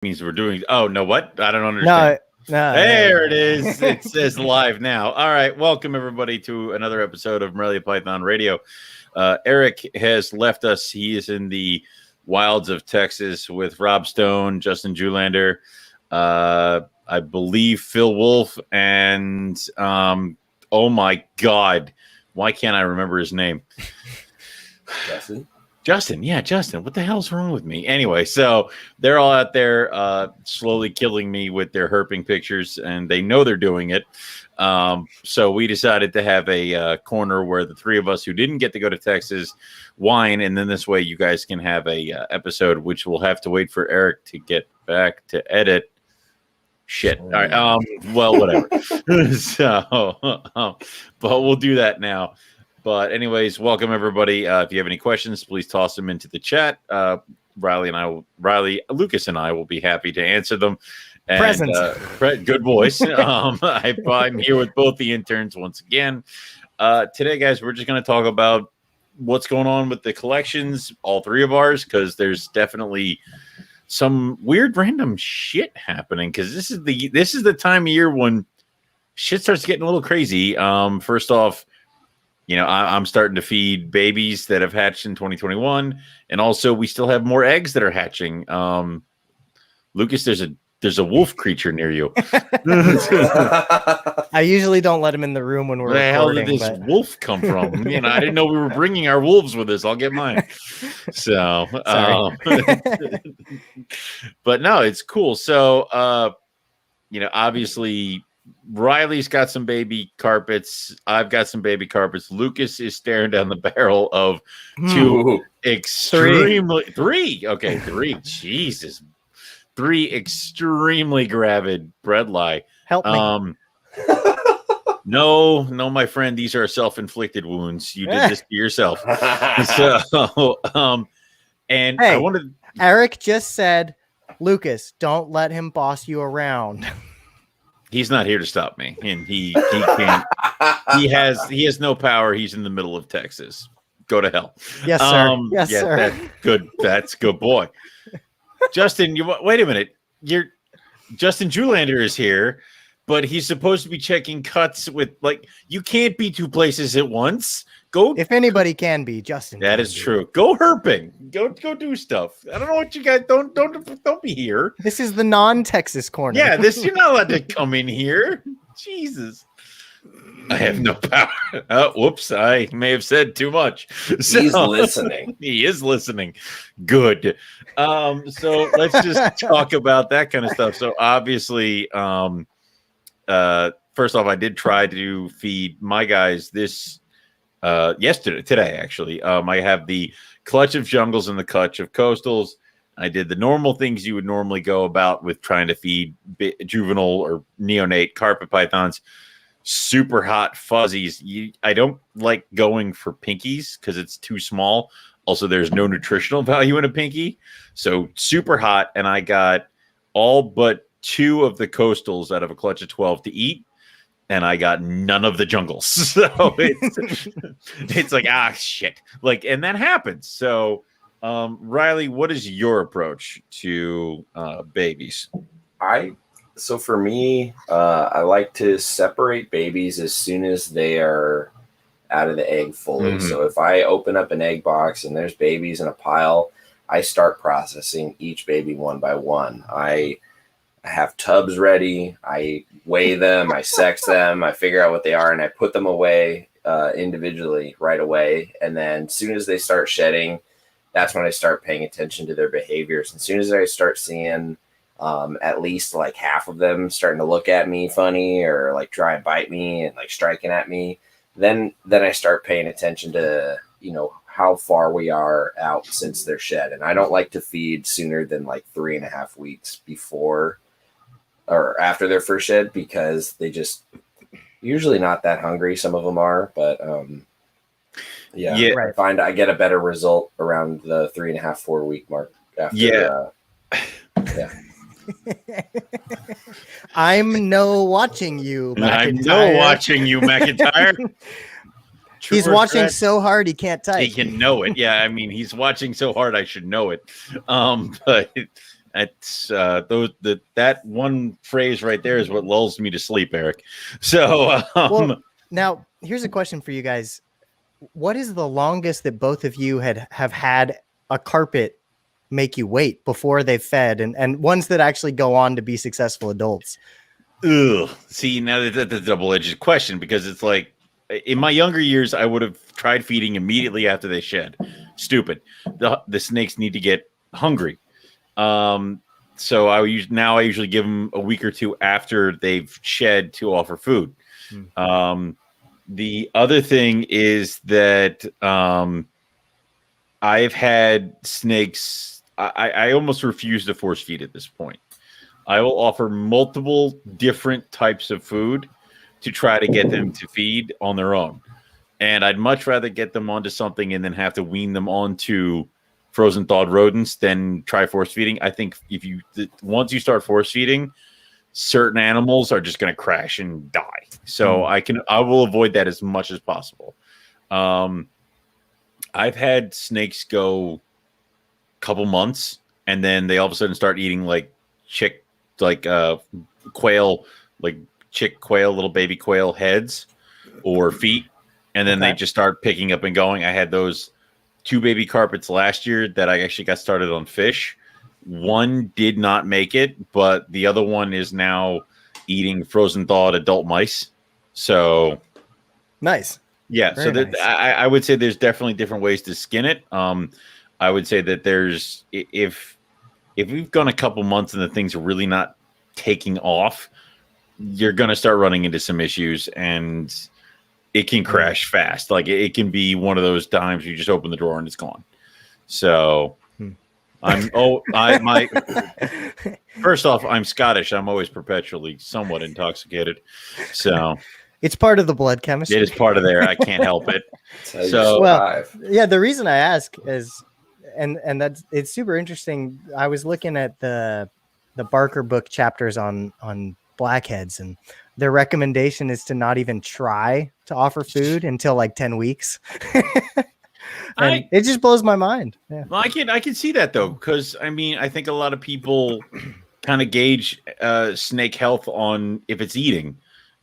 means we're doing. Oh no, what? I don't understand. No. There it is. It says live now. All right, welcome everybody to another episode of Morelia Python Radio. Eric has left us. He is in the wilds of Texas with Rob Stone, Justin Julander, I believe Phil Wolf, and oh my God, why can't I remember his name? Justin, yeah, Justin. What the hell's wrong with me? Anyway, so they're all out there slowly killing me with their herping pictures, and they know they're doing it. So we decided to have a corner where the three of us who didn't get to go to Texas whine, and then this way you guys can have a episode, which we'll have to wait for Eric to get back to edit. Shit. All right. Well, whatever. But we'll do that now. But anyways, welcome everybody. If you have any questions, please toss them into the chat. Lucas and I will be happy to answer them. And, Present. Good voice. I'm here with both the interns once again. Today, guys, we're just going to talk about what's going on with the collections, all three of ours, because there's definitely some weird random shit happening. Because this is the time of year when shit starts getting a little crazy. First off, you know, I'm starting to feed babies that have hatched in 2021, and also we still have more eggs that are hatching. Lucas, there's a wolf creature near you. I usually don't let him in the room when we're Where recording. Where the hell did this wolf come from? You know, I didn't know we were bringing our wolves with us. I'll get mine. So, but no, it's cool. So, you know, obviously, Riley's got some baby carpets. I've got some baby carpets. Lucas is staring down the barrel of three. Jesus. 3 extremely gravid bredli. Help me. No, my friend. These are self-inflicted wounds. You did this to yourself. So, and hey, I wanted. Eric just said, Lucas, don't let him boss you around. He's not here to stop me, and he can't. He has no power. He's in the middle of Texas. Go to hell. Yes, sir. Yes, sir. That's good. That's good, boy. Justin, wait a minute. Justin Julander is here, but he's supposed to be checking cuts with you can't be two places at once. Go. If anybody can be, Justin. That is true. Go herping. Go do stuff. I don't know what you guys don't be here. This is the non-Texas corner. Yeah, you're not allowed to come in here. Jesus. I have no power. Whoops, I may have said too much. He's listening. He is listening. Good. So let's just talk about that kind of stuff. So obviously, first off, I did try to feed my guys this today actually. I have the clutch of jungles and the clutch of coastals. I did the normal things you would normally go about with trying to feed juvenile or neonate carpet pythons. Super hot fuzzies. I don't like going for pinkies because it's too small. Also, there's no nutritional value in a pinky. So super hot, and I got all but 2 of the coastals out of a clutch of 12 to eat. And I got none of the jungles. So it's like, shit. And that happens. So, Riley, what is your approach to babies? So for me, I like to separate babies as soon as they are out of the egg fully. Mm-hmm. So if I open up an egg box and there's babies in a pile, I start processing each baby one by one. I have tubs ready. I weigh them, I sex them, I figure out what they are, and I put them away individually right away. And then as soon as they start shedding, that's when I start paying attention to their behaviors. As soon as I start seeing at least half of them starting to look at me funny or try and bite me and striking at me, then I start paying attention to, how far we are out since they're shed. And I don't like to feed sooner than 3.5 weeks before or after their first shed, because they just usually not that hungry. Some of them are, but I find I get a better result around the 3.5, 4 week mark. After, I'm watching you, McIntyre. He's watching so hard he can't type. He can know it. Yeah, I mean, he's watching so hard I should know it. But That's that one phrase right there is what lulls me to sleep, Eric. So Well, now here's a question for you guys. What is the longest that both of you have had a carpet make you wait before they've fed, and ones that actually go on to be successful adults? ugh. See, now that's a double-edged question, because it's like in my younger years, I would have tried feeding immediately after they shed. Stupid. The snakes need to get hungry. So I usually give them a week or two after they've shed to offer food. The other thing is that I've had snakes. I almost refuse to force feed at this point. I will offer multiple different types of food to try to get them to feed on their own. And I'd much rather get them onto something and then have to wean them onto frozen thawed rodents than try force feeding. I think once you start force feeding, certain animals are just going to crash and die. So I will avoid that as much as possible. I've had snakes go a couple months and then they all of a sudden start eating quail, like chick quail, little baby quail heads or feet. And then they just start picking up and going. I had those 2 baby carpets last year that I actually got started on fish. One did not make it, but the other one is now eating frozen thawed adult mice. So nice. Yeah. Very so nice. I would say there's definitely different ways to skin it. I would say that there's, if we've gone a couple months and the things are really not taking off, you're going to start running into some issues, and it can crash fast. Like it can be one of those times you just open the drawer and it's gone. So first off, I'm Scottish. I'm always perpetually somewhat intoxicated. So it's part of the blood chemistry. it is part of there. I can't help it. So yeah, the reason I ask is, and it's super interesting. I was looking at the Barker book chapters on blackheads, and their recommendation is to not even try to offer food until like 10 weeks. And it just blows my mind. Yeah. Well, I can see that though, because I mean, I think a lot of people kind of gauge snake health on if it's eating,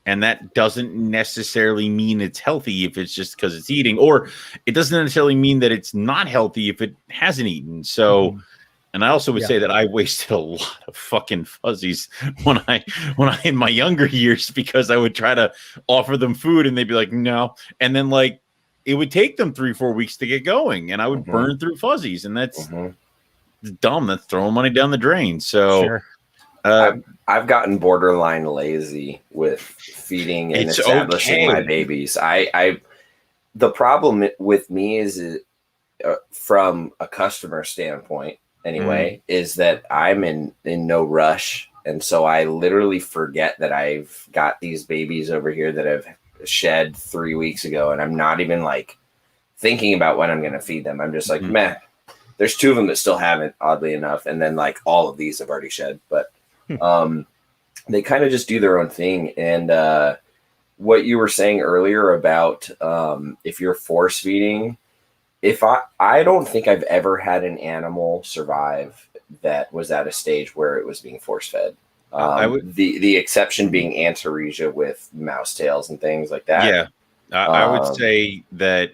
and that doesn't necessarily mean it's healthy if it's just because it's eating, or it doesn't necessarily mean that it's not healthy if it hasn't eaten. So, and I also would say that I wasted a lot of fucking fuzzies when I in my younger years, because I would try to offer them food and they'd be like, no, and then like it would take them 3-4 weeks to get going, and I would burn through fuzzies, and that's dumb. That's throwing money down the drain. So I've gotten borderline lazy with feeding and establishing my babies. The problem with me is from a customer standpoint anyway, is that I'm in no rush. And so I literally forget that I've got these babies over here that have shed 3 weeks ago, and I'm not even like thinking about when I'm going to feed them. I'm just like, meh, there's 2 of them that still haven't, oddly enough. And then like all of these have already shed, but they kind of just do their own thing. And what you were saying earlier about if you're force feeding, I don't think I've ever had an animal survive that was at a stage where it was being force fed. The exception being Antaresia with mouse tails and things like that. Yeah, I would say that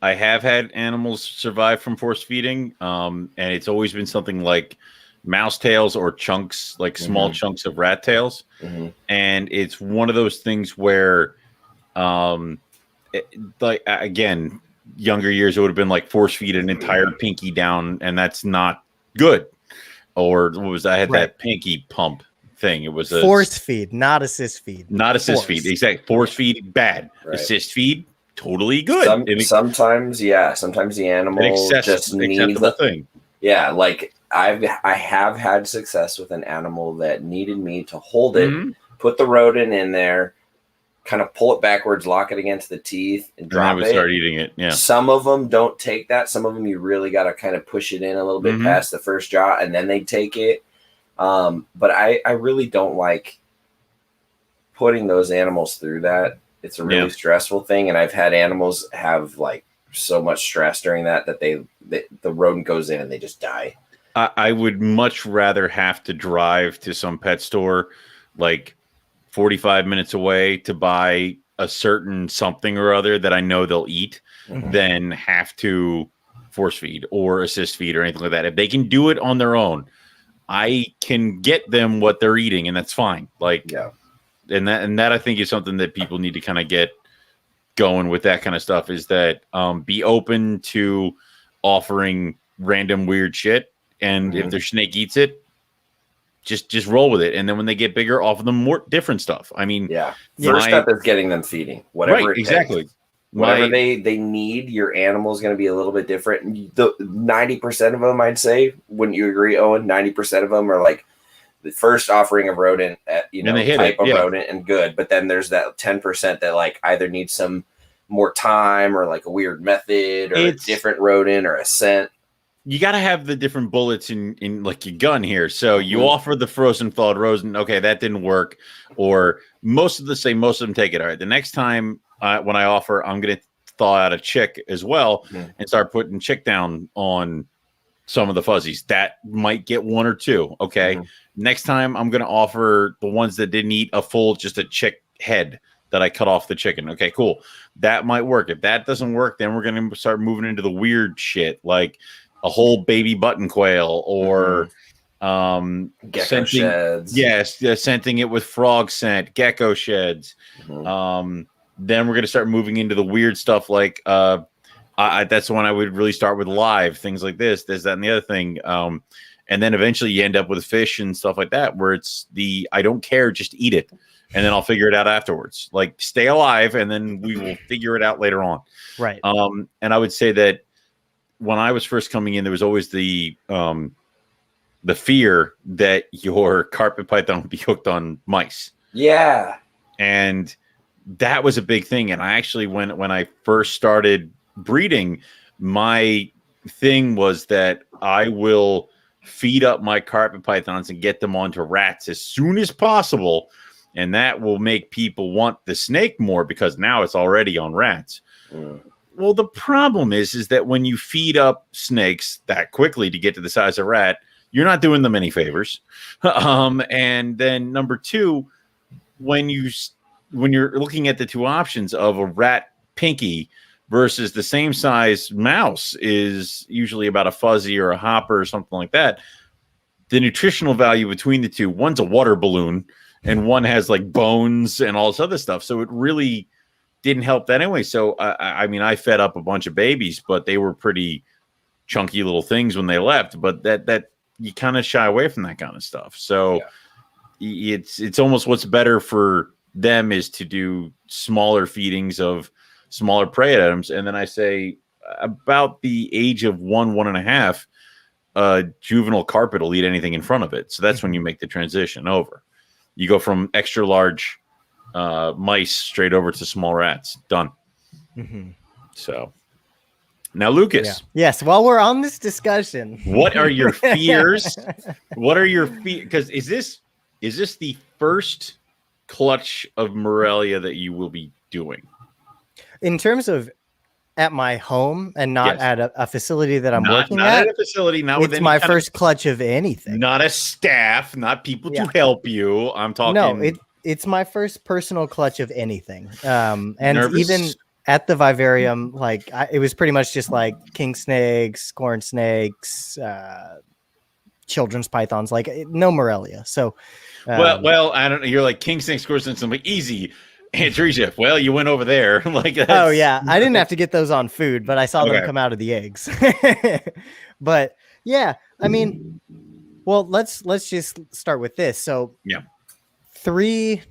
I have had animals survive from force feeding, and it's always been something like mouse tails or chunks, like small chunks of rat tails. And it's one of those things where, again, younger years, it would have been like force feed an entire pinky down, and that's not good. Or I had that pinky pump thing. It was a force feed, not assist feed. Not assist feed. Exactly. Force feed, bad. Assist feed, totally good. Sometimes the animal just needs the thing. Yeah, like I have had success with an animal that needed me to hold it, put the rodent in there, kind of pull it backwards, lock it against the teeth, and drop it. Start eating it. Yeah. Some of them don't take that. Some of them you really got to kind of push it in a little bit past the first jaw, and then they take it. But I really don't like putting those animals through that. It's a really stressful thing, and I've had animals have like so much stress during that the rodent goes in and they just die. I would much rather have to drive to some pet store like 45 minutes away to buy a certain something or other that I know they'll eat than have to force feed or assist feed or anything like that. If they can do it on their own, I can get them what they're eating, and that's fine. Like, and that I think is something that people need to kind of get going with that kind of stuff, is that be open to offering random weird shit. And if their snake eats it, just roll with it. And then when they get bigger, offer them more different stuff. I mean, first step is getting them feeding, whatever it exactly. takes. Whatever they need, your animal is going to be a little bit different. The 90% of them, I'd say, wouldn't you agree, Owen? 90% of them are like the first offering of rodent, type of rodent and good. But then there's that 10% that like either needs some more time or like a weird method or a different rodent or a scent. You got to have the different bullets in like your gun here. So you offer the frozen thawed rodent. Okay, that didn't work. Or most of them take it. All right, the next time when I offer, I'm going to thaw out a chick as well and start putting chick down on some of the fuzzies. That might get one or two. Okay, next time I'm going to offer the ones that didn't eat just a chick head that I cut off the chicken. Okay, cool. That might work. If that doesn't work, then we're going to start moving into the weird shit like a whole baby button quail or gecko sheds. Yes, scenting it with frog scent, gecko sheds. Then we're going to start moving into the weird stuff like that's the one I would really start with, live things like this, that, and the other thing. And then eventually you end up with fish and stuff like that, where it's I don't care, just eat it. And then I'll figure it out afterwards. Like, stay alive, and then we will figure it out later on. Right. And I would say that when I was first coming in, there was always the fear that your carpet python would be hooked on mice. Yeah. And that was a big thing. And I actually, when I first started breeding, my thing was that I will feed up my carpet pythons and get them onto rats as soon as possible. And that will make people want the snake more because now it's already on rats. Well, the problem is that when you feed up snakes that quickly to get to the size of a rat, you're not doing them any favors. And then number two, when you're looking at the two options of a rat pinky versus the same size mouse is usually about a fuzzy or a hopper or something like that, the nutritional value between the two, one's a water balloon and one has like bones and all this other stuff. So it really didn't help that anyway. So I mean, I fed up a bunch of babies, but they were pretty chunky little things when they left. But that you kind of shy away from that kind of stuff. So it's almost what's better for them is to do smaller feedings of smaller prey items. And then I say about the age of 1.5, juvenile carpet will eat anything in front of it. So that's when you make the transition over. You go from extra large mice straight over to small rats. Done. So now, Lucas. Yes. While we're on this discussion, what are your fears? Because is this the first clutch of Morelia that you will be doing? In terms of at my home and not at a facility that I'm working not at a facility, not with it's my first clutch of anything. Not a staff, not people to help you. I'm talking. No, it's my first personal clutch of anything. And Nervous? Even at the vivarium, like it was pretty much just like king snakes, corn snakes, children's pythons, like no Morelia. So, well, I don't know. You're like king snakes, corn snakes. I'm like, easy. Andresia, well, you went over there. Like, oh yeah, I didn't have to get those on food, but I saw them come out of the eggs. But yeah, I mean, well, let's just start with this. So 3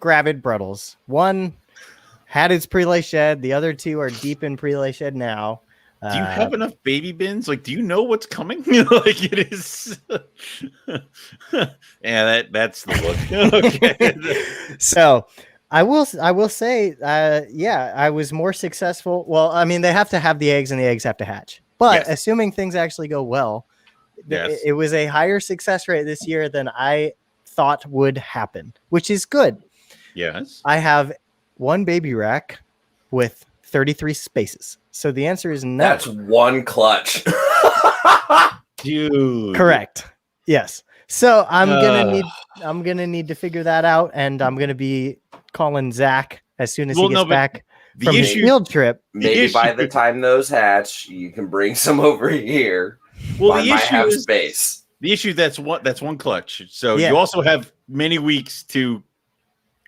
gravid Bruttles. One had its prelay shed. The other 2 are deep in prelay shed now. Do you have enough baby bins? Like, do you know what's coming? Like, it is. Yeah, that's the look. Okay. So I will say, I was more successful. Well, I mean, they have to have the eggs and the eggs have to hatch. But assuming things actually go well, it was a higher success rate this year than I thought would happen, which is good. Yes. I have 1 baby rack with 33 spaces. So the answer is no. That's 1 clutch. Dude. Correct. Yes. So I'm gonna need to figure that out, and I'm gonna be calling Zach as soon as he gets back from his field trip. Maybe by the time those hatch, you can bring some over here. Well, I might have space. The issue that's one clutch. So you also have many weeks to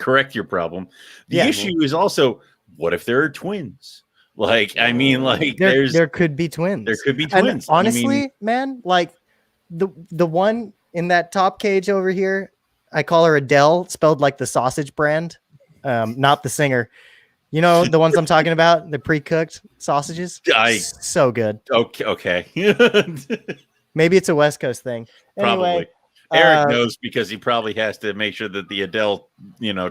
correct your problem. The issue is also, what if there are twins? Like, I mean, like there could be twins. There could be twins. And honestly, man, like the one in that top cage over here, I call her Adele, spelled like the sausage brand, not the singer. You know the ones I'm talking about, the pre-cooked sausages. So good. Okay. Maybe it's a West Coast thing. Probably. Anyway, Eric knows because he probably has to make sure that the Adele,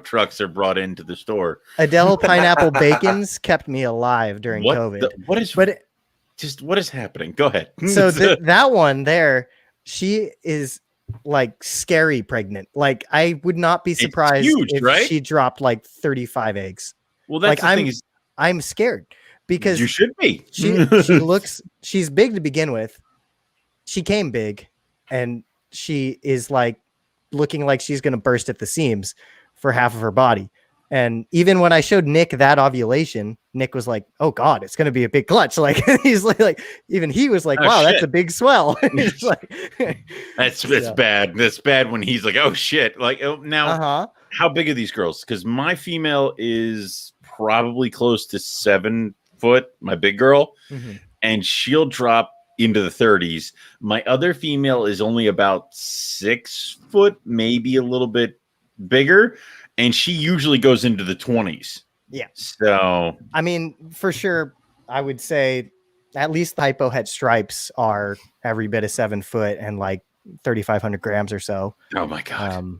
trucks are brought into the store. Adele pineapple bacons kept me alive during COVID. What is happening? Go ahead. So that one there, she is like scary pregnant. Like I would not be surprised if she dropped like 35 eggs. Well, that's like, the thing is, I'm scared because you should be. She's big to begin with. She came big, and she is like looking like she's going to burst at the seams for half of her body. And even when I showed Nick that ovulation, Nick was like, "Oh God, it's going to be a big clutch." Like he's like, even he was like, "Wow, that's a big swell." That's bad. That's bad when he's like, "Oh shit!" Like now, how big are these girls? Because my female is probably close to 7 foot. My big girl, and she'll drop into the 30s. My other female is only about 6 foot, maybe a little bit bigger, and she usually goes into the 20s. Yeah. So I mean, for sure, I would say at least the hypo het stripes are every bit of 7 foot and like 3,500 grams or so. Oh my God.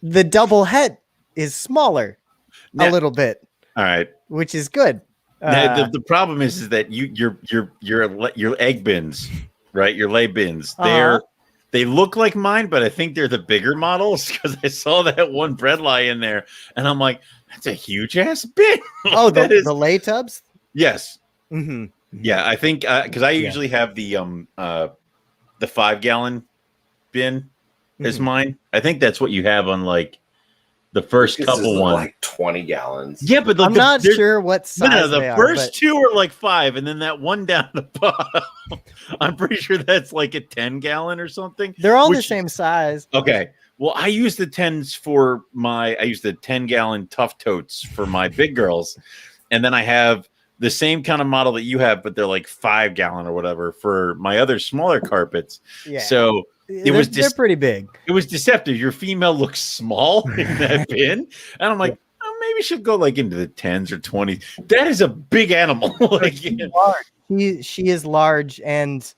The double het is smaller a little bit. All right. Which is good. The problem is that your egg bins, right? Your lay bins, they look like mine, but I think they're the bigger models because I saw that one bread lie in there, and I'm like, that's a huge ass bin. Oh, the lay tubs? Yes. Mm-hmm. Yeah, I think because I usually have the 5-gallon bin is mine. I think that's what you have on like the first couple ones, like 20 gallons. Yeah, but I'm not sure what size the first two are like 5, and then that one down the bottom, I'm pretty sure that's like a 10-gallon or something. They're all the same size. Okay. Well, I use the 10s I use the 10-gallon Tough Totes for my big girls, and then I have the same kind of model that you have, but they're like 5-gallon or whatever for my other smaller carpets. Yeah. So they're pretty big. It was deceptive. Your female looks small in that bin, and I'm like, oh, maybe she'll go like into the 10s or 20s. That is a big animal. She is large, and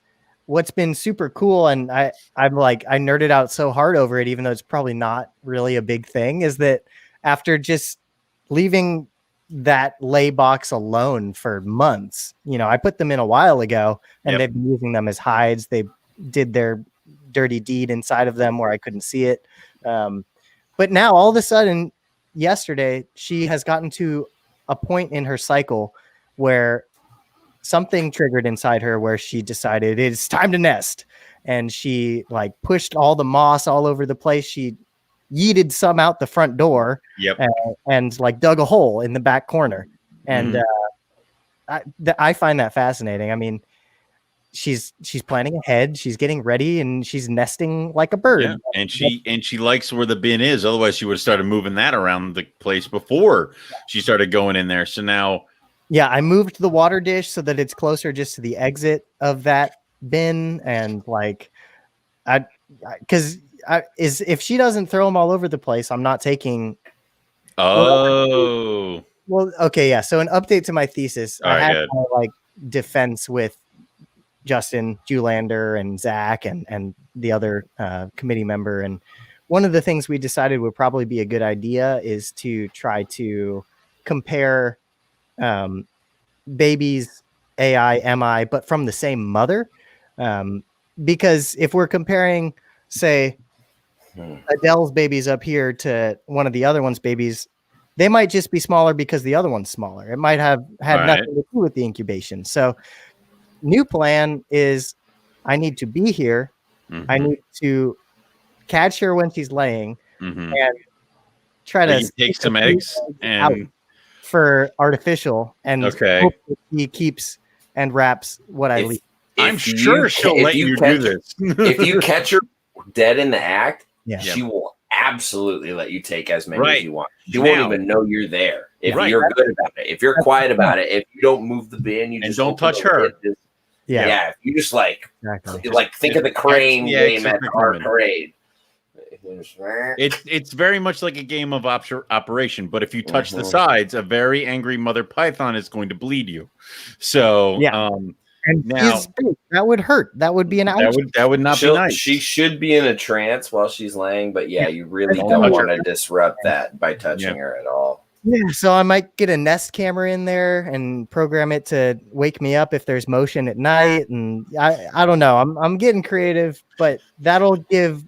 what's been super cool, and I nerded out so hard over it, even though it's probably not really a big thing, is that after just leaving that lay box alone for months, I put them in a while ago, and they've been using them as hides. They did their dirty deed inside of them where I couldn't see it. But now all of a sudden, yesterday, she has gotten to a point in her cycle where something triggered inside her where she decided it's time to nest. And she like pushed all the moss all over the place. She yeeted some out the front door and like dug a hole in the back corner. And I find that fascinating. I mean, she's planning ahead, she's getting ready, and she's nesting like a bird. Yeah. And she likes where the bin is. Otherwise she would have started moving that around the place before she started going in there. So now I moved the water dish so that it's closer just to the exit of that bin. And like if she doesn't throw them all over the place, I'm not taking. Well, okay, yeah. So an update to my thesis. I had my like defense with Justin Julander and Zach and the other committee member. And one of the things we decided would probably be a good idea is to try to compare babies, AI, MI, but from the same mother. Because if we're comparing, say, Adele's babies up here to one of the other one's babies, they might just be smaller because the other one's smaller. It might have had nothing to do with the incubation. So new plan is I need to be here. Mm-hmm. I need to catch her when she's laying Mm-hmm. and try to take some eggs and for artificial, and okay, hope that he keeps and wraps what I leave. I'm sure she'll let you do this. If you catch her dead in the act, Yeah. she will absolutely let you take as many Right. as you want. She won't even know you're there if you're good about it. If you're quiet about it, if you don't move the bin, you just don't touch her. Yeah. If you just like Exactly. think of the crane game at the arcade. It's very much like a game of operation, but if you touch the sides, a very angry mother python is going to bleed you. So and now that would hurt. That would be an ouch. That would not be nice. She should be in a trance while she's laying, but you really don't want to disrupt that by touching her at all. Yeah, so I might get a Nest camera in there and program it to wake me up if there's motion at night. And I don't know. I'm getting creative, but that'll give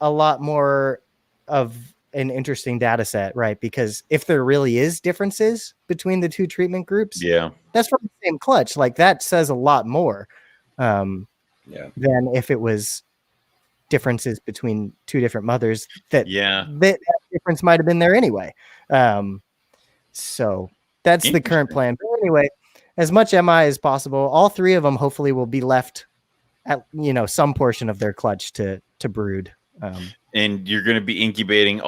a lot more of an interesting data set, right? Because if there really is differences between the two treatment groups, that's from the same clutch. Like that says a lot more than if it was differences between two different mothers. That difference might have been there anyway. So that's the current plan. But anyway, as much MI as possible, all three of them hopefully will be left at some portion of their clutch to brood. And you're going to be incubating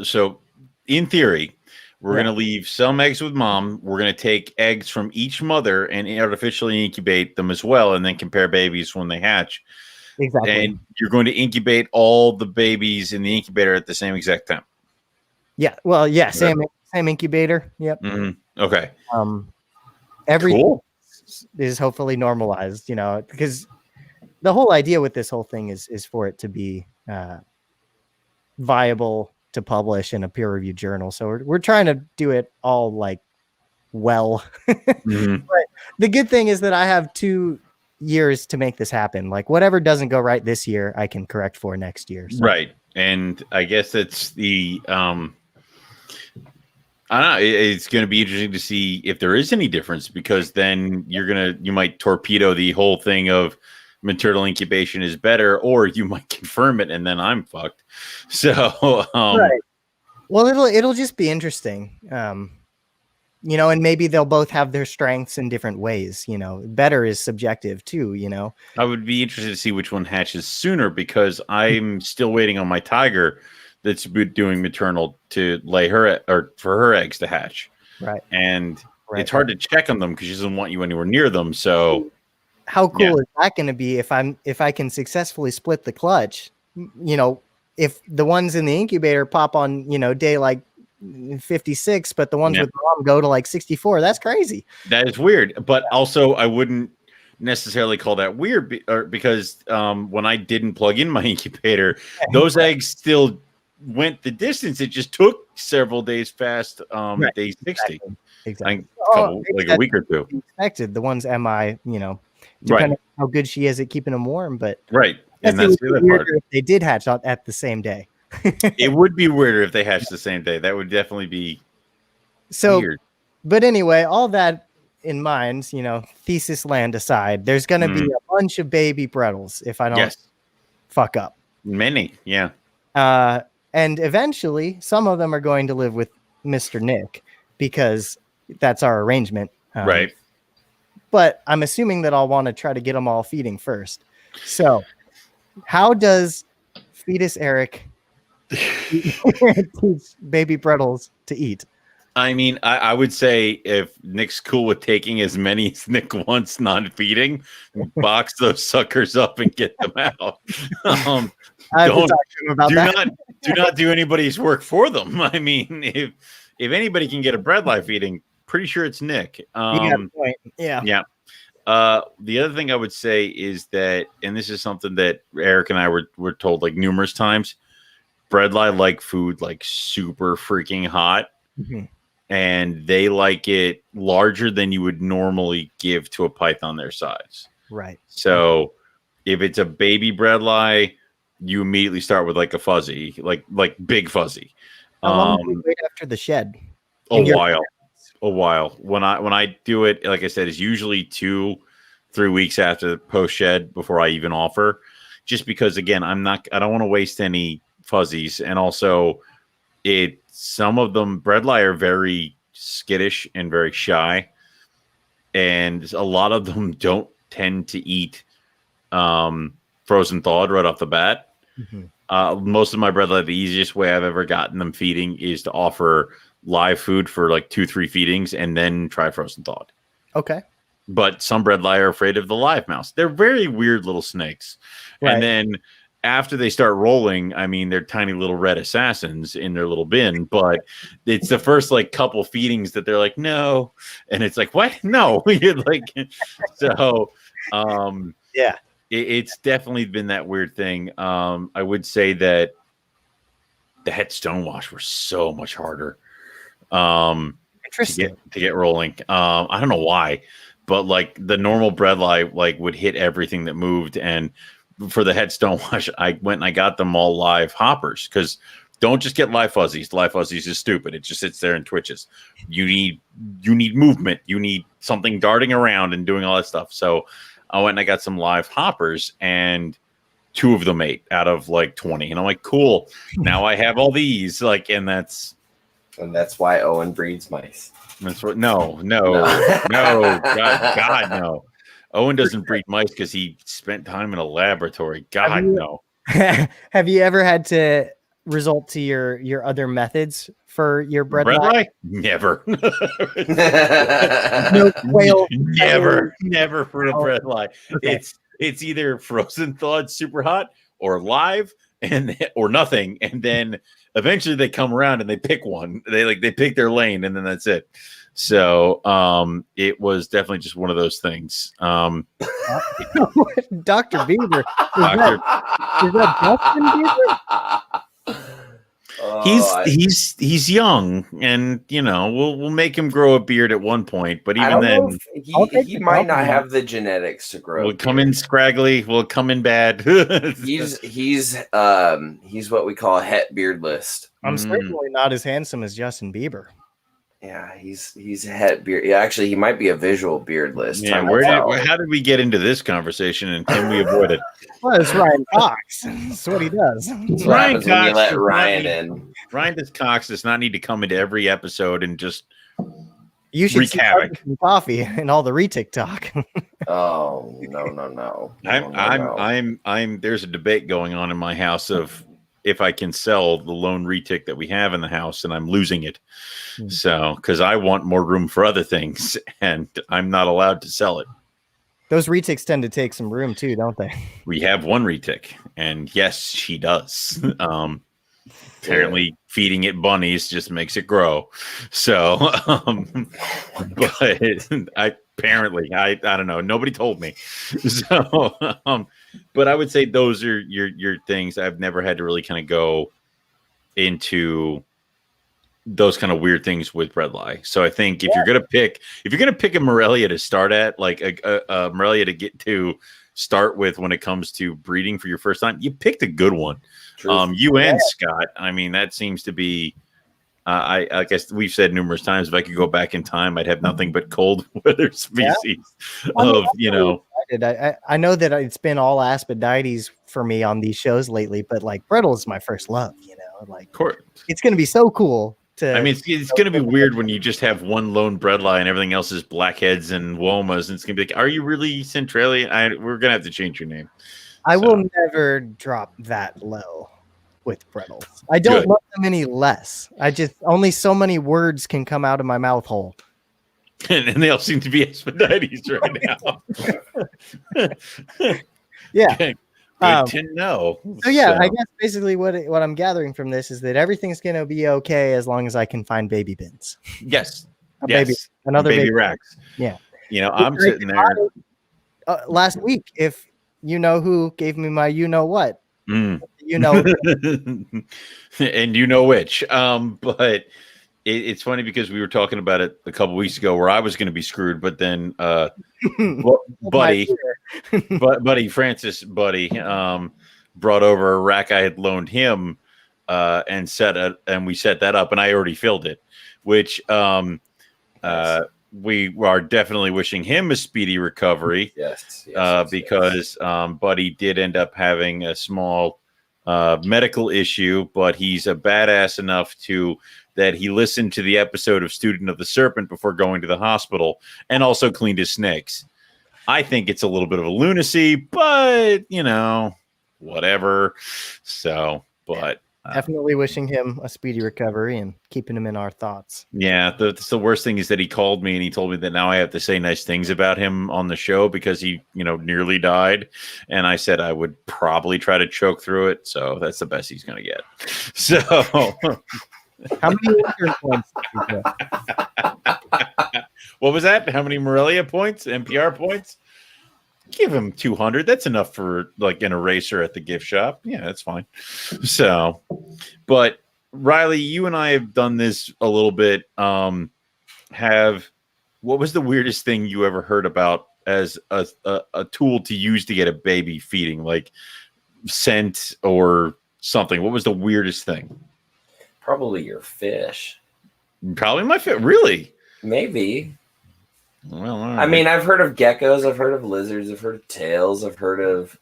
so in theory, we're going to leave some eggs with mom. We're going to take eggs from each mother and artificially incubate them as well, and then compare babies when they hatch. Exactly. And you're going to incubate all the babies in the incubator at the same exact time. Yeah. Well, yeah. Same incubator. Yep. Mm-hmm. Okay. Everything is hopefully normalized, because the whole idea with this whole thing is for it to be viable to publish in a peer-reviewed journal. So we're trying to do it all well. Mm-hmm. But the good thing is that I have 2 years to make this happen. Like whatever doesn't go right this year, I can correct for next year. So. Right. And I guess it's the I don't know. It's going to be interesting to see if there is any difference, because then you might torpedo the whole thing of maternal incubation is better, or you might confirm it and then I'm fucked. So, right. Well, it'll just be interesting. And maybe they'll both have their strengths in different ways. Better is subjective too. I would be interested to see which one hatches sooner, because I'm still waiting on my tiger that's doing maternal to lay her or for her eggs to hatch. Right. And it's hard to check on them because she doesn't want you anywhere near them. So how cool is that going to be if I can successfully split the clutch? If the ones in the incubator pop on, day 56, but the ones with mom go to 64, that's crazy. That is weird. But also I wouldn't necessarily call that weird because when I didn't plug in my incubator, those eggs still went the distance. It just took several days past day 60. Exactly. A week or two. Expected the ones MI, depending on how good she is at keeping them warm, but and that's the other part. If they did hatch out at the same day. It would be weirder if they hatched the same day. That would definitely be weird. But anyway, all that in mind, thesis land aside, there's going to be a bunch of baby Brettles if I don't fuck up. Many, yeah. And eventually, some of them are going to live with Mr. Nick because that's our arrangement. Right. But I'm assuming that I'll want to try to get them all feeding first. So how does fetus Eric teach baby Brettles to eat? I mean, I would say if Nick's cool with taking as many as Nick wants, non-feeding, box those suckers up and get them out. Do not do anybody's work for them. I mean, if anybody can get a bread life feeding, pretty sure it's Nick. You got a point. Yeah. The other thing I would say is that, and this is something that Eric and I were told numerous times, breadlie like food super freaking hot. Mm-hmm. And they like it larger than you would normally give to a python their size. Right. So if it's a baby breadlie, you immediately start with a fuzzy, like big fuzzy. How long do you wait after the shed? A while. When I do it, like I said, it's usually 2-3 3 weeks after post shed before I even offer, just because again, I don't want to waste any fuzzies. And also some of them bredli are very skittish and very shy. And a lot of them don't tend to eat frozen thawed right off the bat. Mm-hmm. Most of my bredli, the easiest way I've ever gotten them feeding is to offer live food for like 2-3 feedings and then try frozen thawed. Okay. But some bredli are afraid of the live mouse. They're very weird little snakes. Right. And then after they start rolling, I mean, they're tiny little red assassins in their little bin, but it's the first like couple feedings that they're like, no. And it's like, what? No. You're like, so yeah, it's definitely been that weird thing. I would say that the het stonewash were so much harder. Interesting to get rolling. I don't know why, but like the normal bredli like would hit everything that moved, and for the het stonewash, I went and I got them all live hoppers, because don't just get live fuzzies. Live fuzzies is stupid. It just sits there and twitches. You need movement. You need something darting around and doing all that stuff. So I went and I got some live hoppers, and 2 of them ate out of like 20, and I'm like, cool. Now I have all these, like, and that's why Owen breeds mice. That's what. No, God, no. Owen doesn't breed mice because he spent time in a laboratory. God, no. Have you ever had to resort to your other methods for your bredli? Never. No quail. Never for a bredli. Okay. It's either frozen thawed super hot or live or nothing, and then eventually they come around and they pick one. They pick their lane, and then that's it. So it was definitely just one of those things. Dr. Beaver. Is that Justin Beaver? He's young, and we'll make him grow a beard at one point, but even then he might not have the genetics to grow. We'll come in scraggly, we'll come in bad. he's what we call het beardless. I'm certainly not as handsome as Justin Bieber. Yeah, he's het beard. Yeah, actually, he might be a visual beardless. Yeah, how did we get into this conversation, and can we avoid it? Well, it's Ryan Cox. That's what he does. Ryan Cox. When you let Ryan in. Ryan Cox does not need to come into every episode and just you should see coffee and all the retic talk. Oh no. I'm there's a debate going on in my house of if I can sell the lone retic that we have in the house, and I'm losing it. So, because I want more room for other things, and I'm not allowed to sell it. Those retics tend to take some room too, don't they? We have one retic, and yes, she does. Apparently, feeding it bunnies just makes it grow. So, but I don't know. Nobody told me. So, but I would say those are your things. I've never had to really kind of go into those kind of weird things with bredli. So I think if you're gonna pick a Morelia to start at, like a Morelia to get to start with when it comes to breeding for your first time, you picked a good one. You and Scott. I mean, that seems to be. I guess we've said numerous times, if I could go back in time, I'd have nothing but cold weather species I know that it's been all Aspidites for me on these shows lately, but like bredli is my first love. Like it's going to be so cool. I mean, it's going to be weird when you just have one lone bredli and everything else is blackheads and womas, and it's going to be like, are you really Centralia? We're going to have to change your name. I will never drop that low with bredlis. I don't love them any less. Only so many words can come out of my mouth hole. And they all seem to be Aspidites right now. Yeah. Good to know. So I guess basically what I'm gathering from this is that everything's going to be okay as long as I can find baby bins. Yes. Another baby racks. Yeah. I'm sitting there. Last week, if you know who gave me my what. And you know which. But it's funny because we were talking about it a couple weeks ago where I was going to be screwed, but then Francis brought over a rack I had loaned him and we set that up, and I already filled it, which we are definitely wishing him a speedy recovery. Yes. Because Buddy did end up having a small medical issue, but he's a badass enough that he listened to the episode of Student of the Serpent before going to the hospital and also cleaned his snakes. I think it's a little bit of a lunacy, but whatever. So, but definitely wishing him a speedy recovery and keeping him in our thoughts. yeah, the worst thing is that he called me and he told me that now I have to say nice things about him on the show because he, nearly died. And I said I would probably try to choke through it. So that's the best he's going to get. So how many intern points did you get? What was that? How many Morelia points? MPR points? Give him 200. That's enough for like an eraser at the gift shop. Yeah, that's fine. So, but Riley, you and I have done this a little bit. What was the weirdest thing you ever heard about as a tool to use to get a baby feeding, like scent or something? What was the weirdest thing? Probably your fish. Probably my fish. Really? Maybe. Well, all right. I mean, I've heard of geckos, I've heard of lizards, I've heard of tails, I've heard of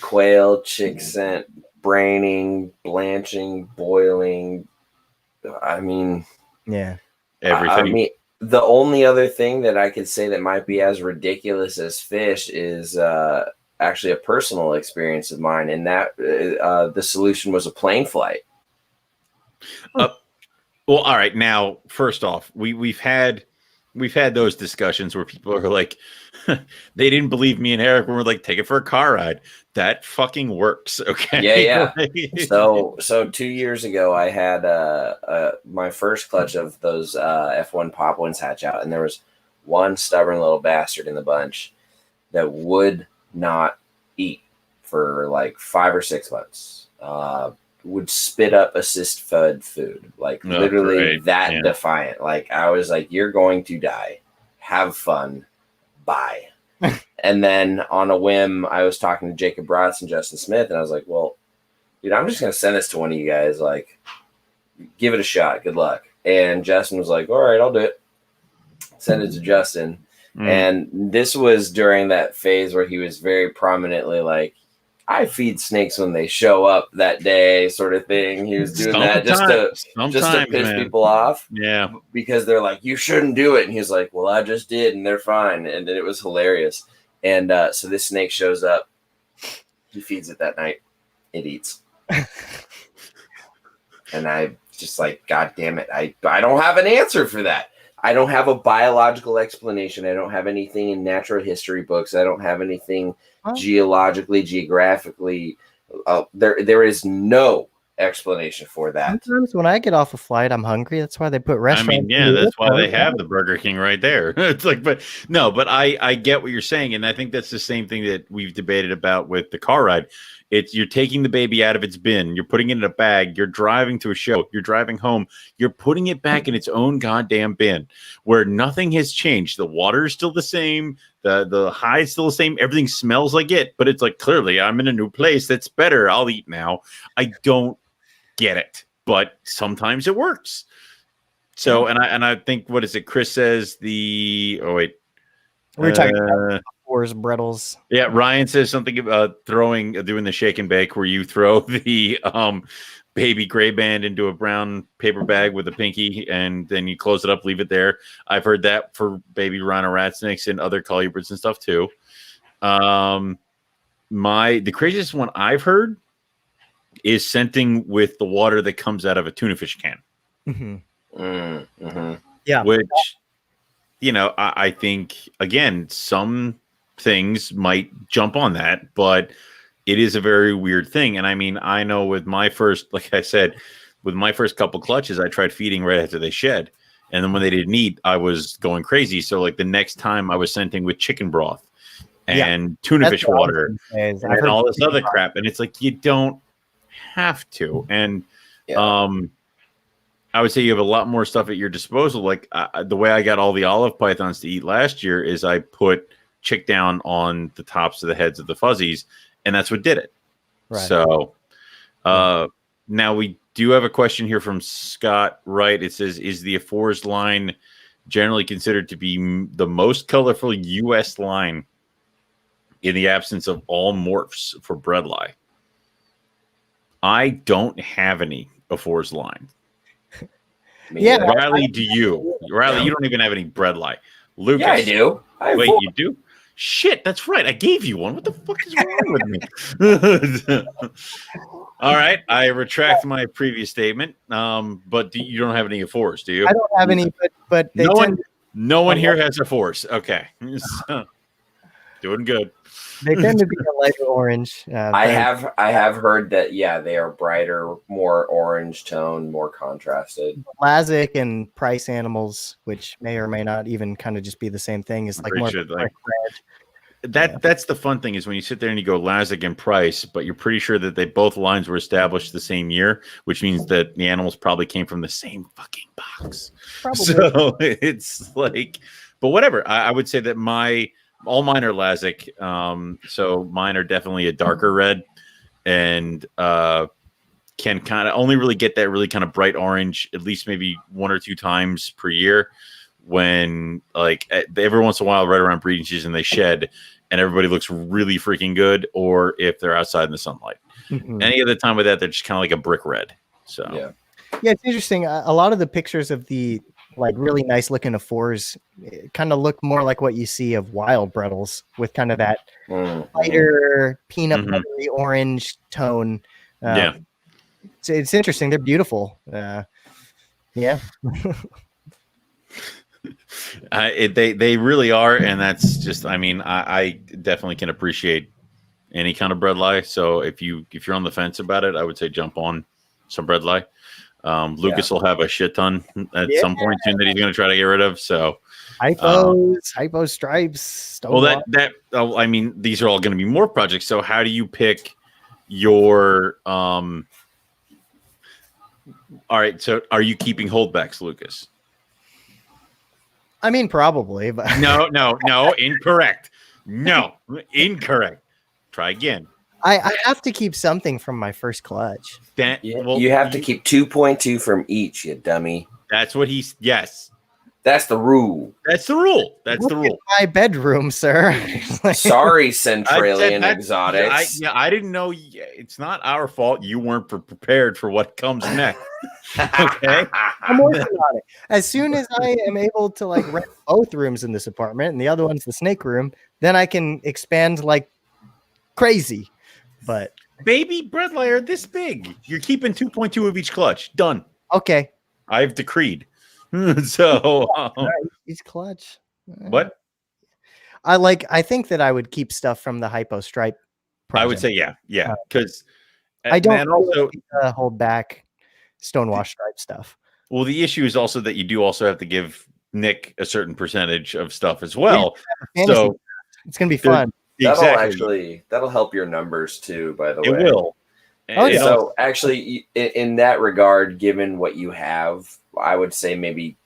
quail, chick scent, braining, blanching, boiling. I mean, yeah, everything. I mean, the only other thing that I could say that might be as ridiculous as fish is actually a personal experience of mine, and that the solution was a plane flight. Well, all right. Now, first off, we've had those discussions where people are like, they didn't believe me and Eric when we're like, take it for a car ride. That fucking works. Okay. Yeah. So 2 years ago, I had my first clutch of those F1 pop ones hatch out, and there was one stubborn little bastard in the bunch that would not eat for like 5 or 6 months. Would spit up assist fed food, like literally that defiant. Like I was like, you're going to die. Have fun. Bye. And then on a whim, I was talking to Jacob Bratz and Justin Smith, and I was like, well, dude, I'm just going to send this to one of you guys. Like, give it a shot. Good luck. And Justin was like, all right, I'll do it. Send it to Justin. And this was during that phase where he was very prominently like, I feed snakes when they show up that day, sort of thing. He was doing that just to piss people off. Yeah. Because they're like, you shouldn't do it. And he's like, well, I just did, and they're fine. And then it was hilarious. And so this snake shows up. He feeds it that night. It eats. And I just like, God damn it. I don't have an answer for that. I don't have a biological explanation. I don't have anything in natural history books. I don't have anything geologically, geographically. There is no explanation for that. Sometimes when I get off a flight, I'm hungry. That's why they put restaurants. I mean, yeah, that's why they have the Burger King right there. It's like, but I get what you're saying, and I think that's the same thing that we've debated about with the car ride. You're taking the baby out of its bin, you're putting it in a bag, you're driving to a show, you're driving home, you're putting it back in its own goddamn bin where nothing has changed. The water is still the same, the high is still the same, everything smells like it, but it's like, clearly I'm in a new place that's better. I'll eat now. I don't get it, but sometimes it works. So, and I think, what is it? Chris says we're talking about Brettles. Yeah, Ryan says something about doing the shake and bake where you throw the baby gray band into a brown paper bag with a pinky, and then you close it up, leave it there. I've heard that for baby rhino rat snakes and other colubrids and stuff too. The craziest one I've heard is scenting with the water that comes out of a tuna fish can. Yeah, which I think, again, some things might jump on that, but it is a very weird thing. And I mean, I know with my first, like I said, with my first couple clutches, I tried feeding right after they shed. And then when they didn't eat, I was going crazy. So like the next time I was scenting with chicken broth and tuna fish water and all this other crap. And it's like, you don't have to. And I would say you have a lot more stuff at your disposal. Like the way I got all the olive pythons to eat last year is I put chick down on the tops of the heads of the fuzzies, and that's what did it. Right. So now we do have a question here from Scott Wright. It says, is the Affor's line generally considered to be the most colorful U.S. line in the absence of all morphs for bredli. I don't have any Affor's line. Yeah, Riley, do you? Riley, you don't even have any bredli. Lucas, Yeah, I do. Wait, you do? Shit, that's right. I gave you one. What the fuck is wrong with me? All right, I retract my previous statement. But you don't have any Affor's, do you? I don't have any, but they no one here has Affor's. Okay, doing good. They tend to be a lighter orange. I have heard that they are brighter, more orange tone, more contrasted. Lazic and Price animals, which may or may not even kind of just be the same thing, is like more red. That's the fun thing is when you sit there and you go Lazic and Price, but you're pretty sure that both lines were established the same year, which means that the animals probably came from the same fucking box. Probably. So it's like, but whatever. I would say that all mine are Lazic. So mine are definitely a darker red and can kind of only really get that really kind of bright orange at least maybe 1 or 2 times per year when like every once in a while right around breeding season they shed and everybody looks really freaking good, or if they're outside in the sunlight. Mm-hmm. Any other time with that, they're just kind of like a brick red. So yeah, it's interesting. A lot of the pictures of the like really nice looking Affor's kind of look more like what you see of wild Bredls with kind of that lighter peanut buttery orange tone. It's interesting. They're beautiful. Yeah. They really are, and that's just. I mean, I definitely can appreciate any kind of bredli. So if you're on the fence about it, I would say jump on some bredli. Lucas will have a shit ton at some point soon that he's going to try to get rid of. So hypo stripes. I mean, these are all going to be more projects. So how do you pick your? All right. So are you keeping holdbacks, Lucas? I mean, probably, but no, incorrect. No, incorrect. Try again. I have to keep something from my first clutch. You have to keep 2.2 from each, you dummy. That's what yes. That's the rule. That's the rule. That's the rule. My bedroom, sir. Sorry, Centralian Exotics. I didn't know. It's not our fault. You weren't prepared for what comes next. Okay. I'm working on it. As soon as I am able to like rent both rooms in this apartment and the other one's the snake room, then I can expand like crazy. But baby bredli are this big. You're keeping 2.2 of each clutch. Done. Okay. I've decreed. So he's clutch. What? I think that I would keep stuff from the hypo stripe project. I would say yeah, because I don't also hold back stonewash stripe stuff. Well, the issue is also that you do also have to give Nick a certain percentage of stuff as well. Yeah, so it's gonna be fun. That'll help your numbers too. By the way, it will. So actually, in that regard, given what you have, I would say maybe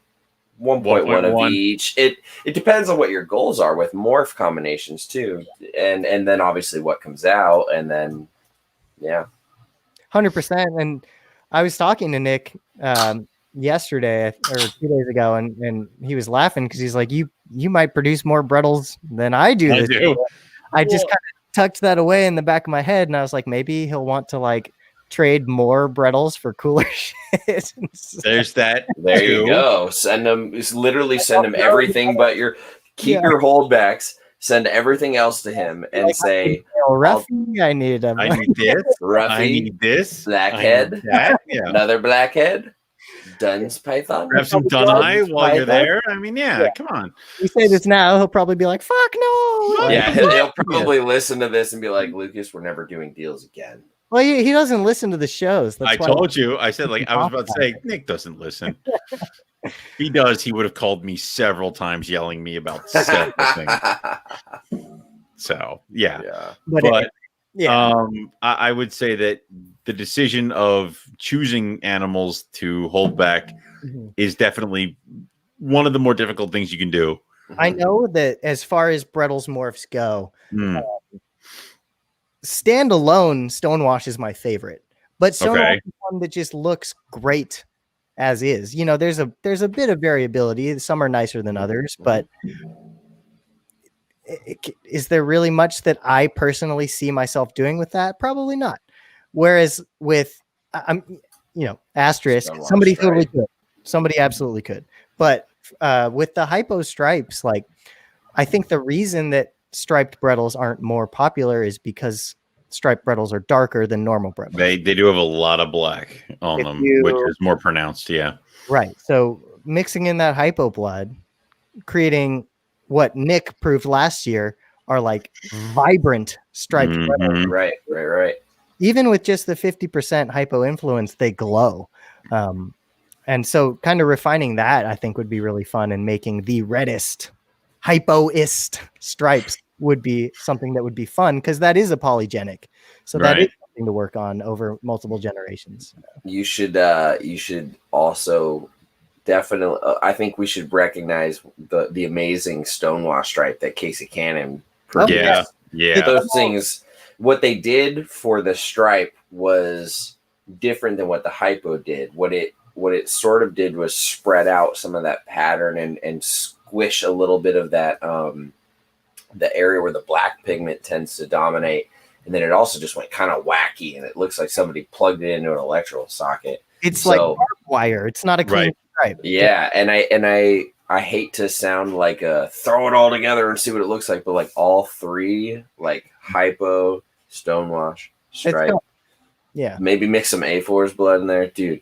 1.1 of each. It depends on what your goals are with morph combinations too, and then obviously what comes out, and then 100%. And I was talking to Nick yesterday or 2 days ago, and he was laughing because he's like, "You might produce more Bredls than I do." I just kind of tucked that away in the back of my head, and I was like, maybe he'll want to like trade more Bredls for cooler shit. There's that. There you go. Send them. Literally send him everything, but keep your holdbacks. Send everything else to him and say, Ruffy, I need this. Ruffy, I need this. Blackhead. Another blackhead. Dunn's Python. Grab some Dunai while you're there. I mean, come on. You say this now, he'll probably be like, "Fuck no." Yeah, he'll probably listen to this and be like, "Lucas, we're never doing deals again." Well, he doesn't listen to the shows. I told you. I said, like, I was about to say, Nick doesn't listen. He does. He would have called me several times, yelling me about several things. So, but I would say that the decision of choosing animals to hold back is definitely one of the more difficult things you can do. I know that as far as Bredl's morphs go, standalone Stonewash is my favorite, but Stonewash is one that just looks great as is. You know, there's a bit of variability. Some are nicer than others, but is there really much that I personally see myself doing with that? Probably not. Whereas with, asterisk, somebody totally could. Somebody absolutely could. But with the hypo stripes, like, I think the reason that striped Brettles aren't more popular is because striped Brettles are darker than normal Brettles. They do have a lot of black on them, which is more pronounced. Yeah. Right. So mixing in that hypo blood, creating what Nick proved last year are like vibrant striped Brettles. Right. Even with just the 50% hypo influence, they glow. And so kind of refining that, I think, would be really fun, and making the reddest, hypoist stripes would be something that would be fun, because that is a polygenic. So that is something to work on over multiple generations. You should also definitely, I think we should recognize the amazing Stonewash stripe that Casey Cannon produced. Yeah. Those things, what they did for the stripe was different than what the hypo did. What it sort of did was spread out some of that pattern and squish a little bit of that, the area where the black pigment tends to dominate. And then it also just went kind of wacky, and it looks like somebody plugged it into an electrical socket. It's like barbed wire. It's not a clean stripe. Yeah. And I hate to sound like throw it all together and see what it looks like, but like all three, like hypo, Stonewash, stripe. Yeah. Maybe mix some A4's blood in there, dude.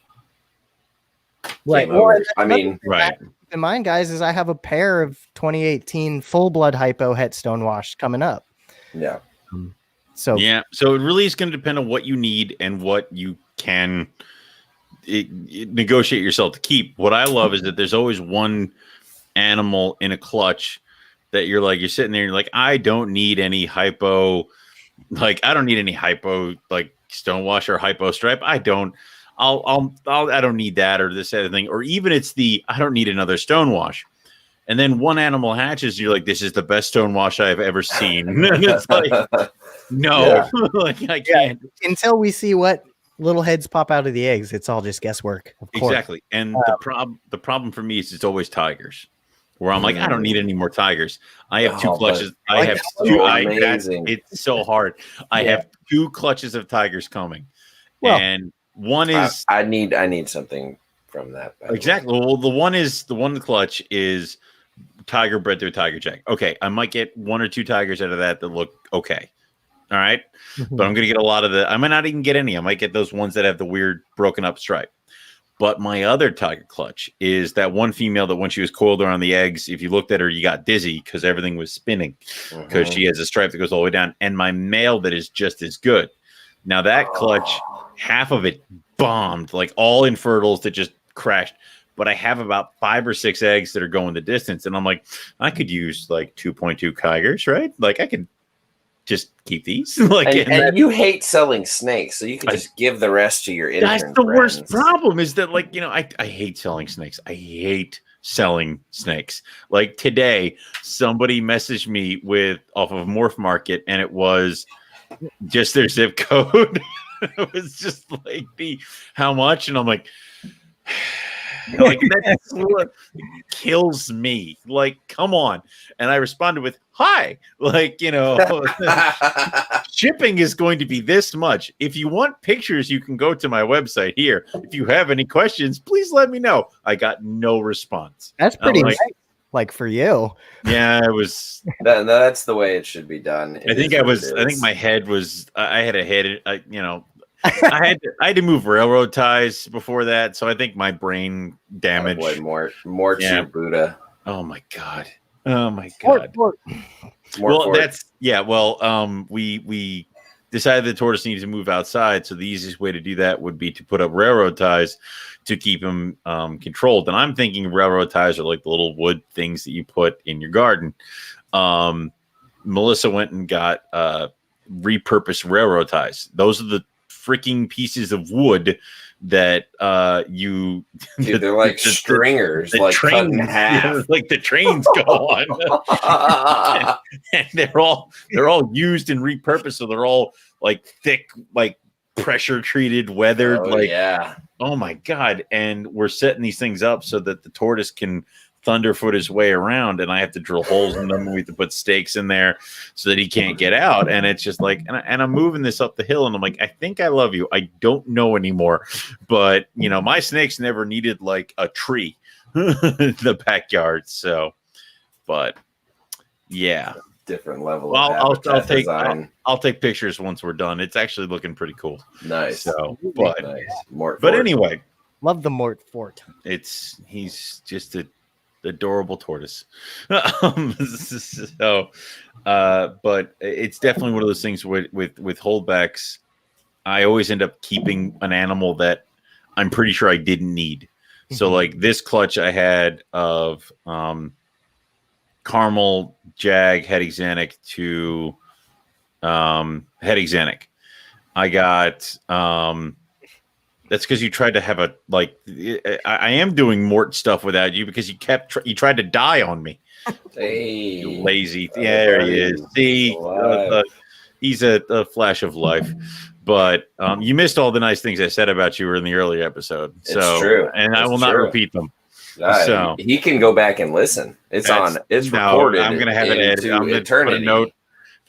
Right. Well, I mean, keep in mind, guys, is I have a pair of 2018 full blood hypo het Stonewash coming up. Yeah. So it really is going to depend on what you need and what you can negotiate yourself to keep. What I love is that there's always one animal in a clutch that you're sitting there and you're like, I don't need any hypo, like Stonewash or hypo stripe. I don't need that or this other thing, or even I don't need another Stonewash. And then one animal hatches, you're like, this is the best Stonewash I've ever seen. And it's like, no, like I can't. Until we see what little heads pop out of the eggs, it's all just guesswork. Of course. Exactly. And the problem for me is it's always tigers, where I'm like, I don't need any more tigers. I have two clutches. I have two. It's so hard. I have two clutches of tigers coming, and one is I need something from that. Exactly. Well, the clutch is tiger bred through a tiger jack. Okay, I might get one or two tigers out of that look okay. All right, but I'm gonna get a lot of I might not even get any. I might get those ones that have the weird broken up stripe. But my other tiger clutch is that one female that when she was coiled around the eggs, if you looked at her, you got dizzy because everything was spinning because she has a stripe that goes all the way down. And my male that is just as good. Now that clutch, half of it bombed, like all infertiles that just crashed. But I have about 5 or 6 eggs that are going the distance. And I'm like, I could use like 2.2 tigers, right? Like I could just keep these. and you hate selling snakes, so you can just give the rest to your intern. That's the worst problem is that, I hate selling snakes. I hate selling snakes. Like today, somebody messaged me off of Morph Market, and it was just their zip code. It was just like how much, and I'm like, that's what kills me. Like, come on. And I responded with, hi, shipping is going to be this much. If you want pictures, you can go to my website here. If you have any questions, please let me know. I got no response. That's pretty nice. Like for you. Yeah, it was. That's the way it should be done. I think my head was, I had a head, I had to move railroad ties before that, so I think my brain damage. Oh boy, more to Buddha. Oh my god. Well, we decided the tortoise needs to move outside, so the easiest way to do that would be to put up railroad ties to keep him controlled. And I'm thinking railroad ties are like the little wood things that you put in your garden. Melissa went and got repurposed railroad ties. Those are the freaking pieces of wood that they're like stringers, like cut in half. Like the trains go on. and they're all used and repurposed, so they're all like thick, like pressure treated, weathered. oh my God. And we're setting these things up so that the tortoise can thunderfoot his way around, and I have to drill holes in them. We have to put stakes in there so that he can't get out. And it's just like, and I'm moving this up the hill, and I'm like, I think I love you. I don't know anymore. But, you know, my snakes never needed like a tree in the backyard. So, but yeah. Different level. Well, of I'll take pictures once we're done. It's actually looking pretty cool. Nice. So, but nice. Mort but Fort. anyway, Love the Mort Fort. he's just a adorable tortoise. So, but it's definitely one of those things with holdbacks. I always end up keeping an animal that I'm pretty sure I didn't need. So, like this clutch I had of caramel jag het exanic to het exanic. I got that's because you tried to have a like. I am doing Mort stuff without you because you tried to die on me. Hey, You lazy. Yeah, there he is. See, he's a flash of life. But you missed all the nice things I said about you in the earlier episode. So, it's true. And I will not repeat them. So he can go back and listen. It's recorded. I'm gonna have it edited. I'm gonna put a note.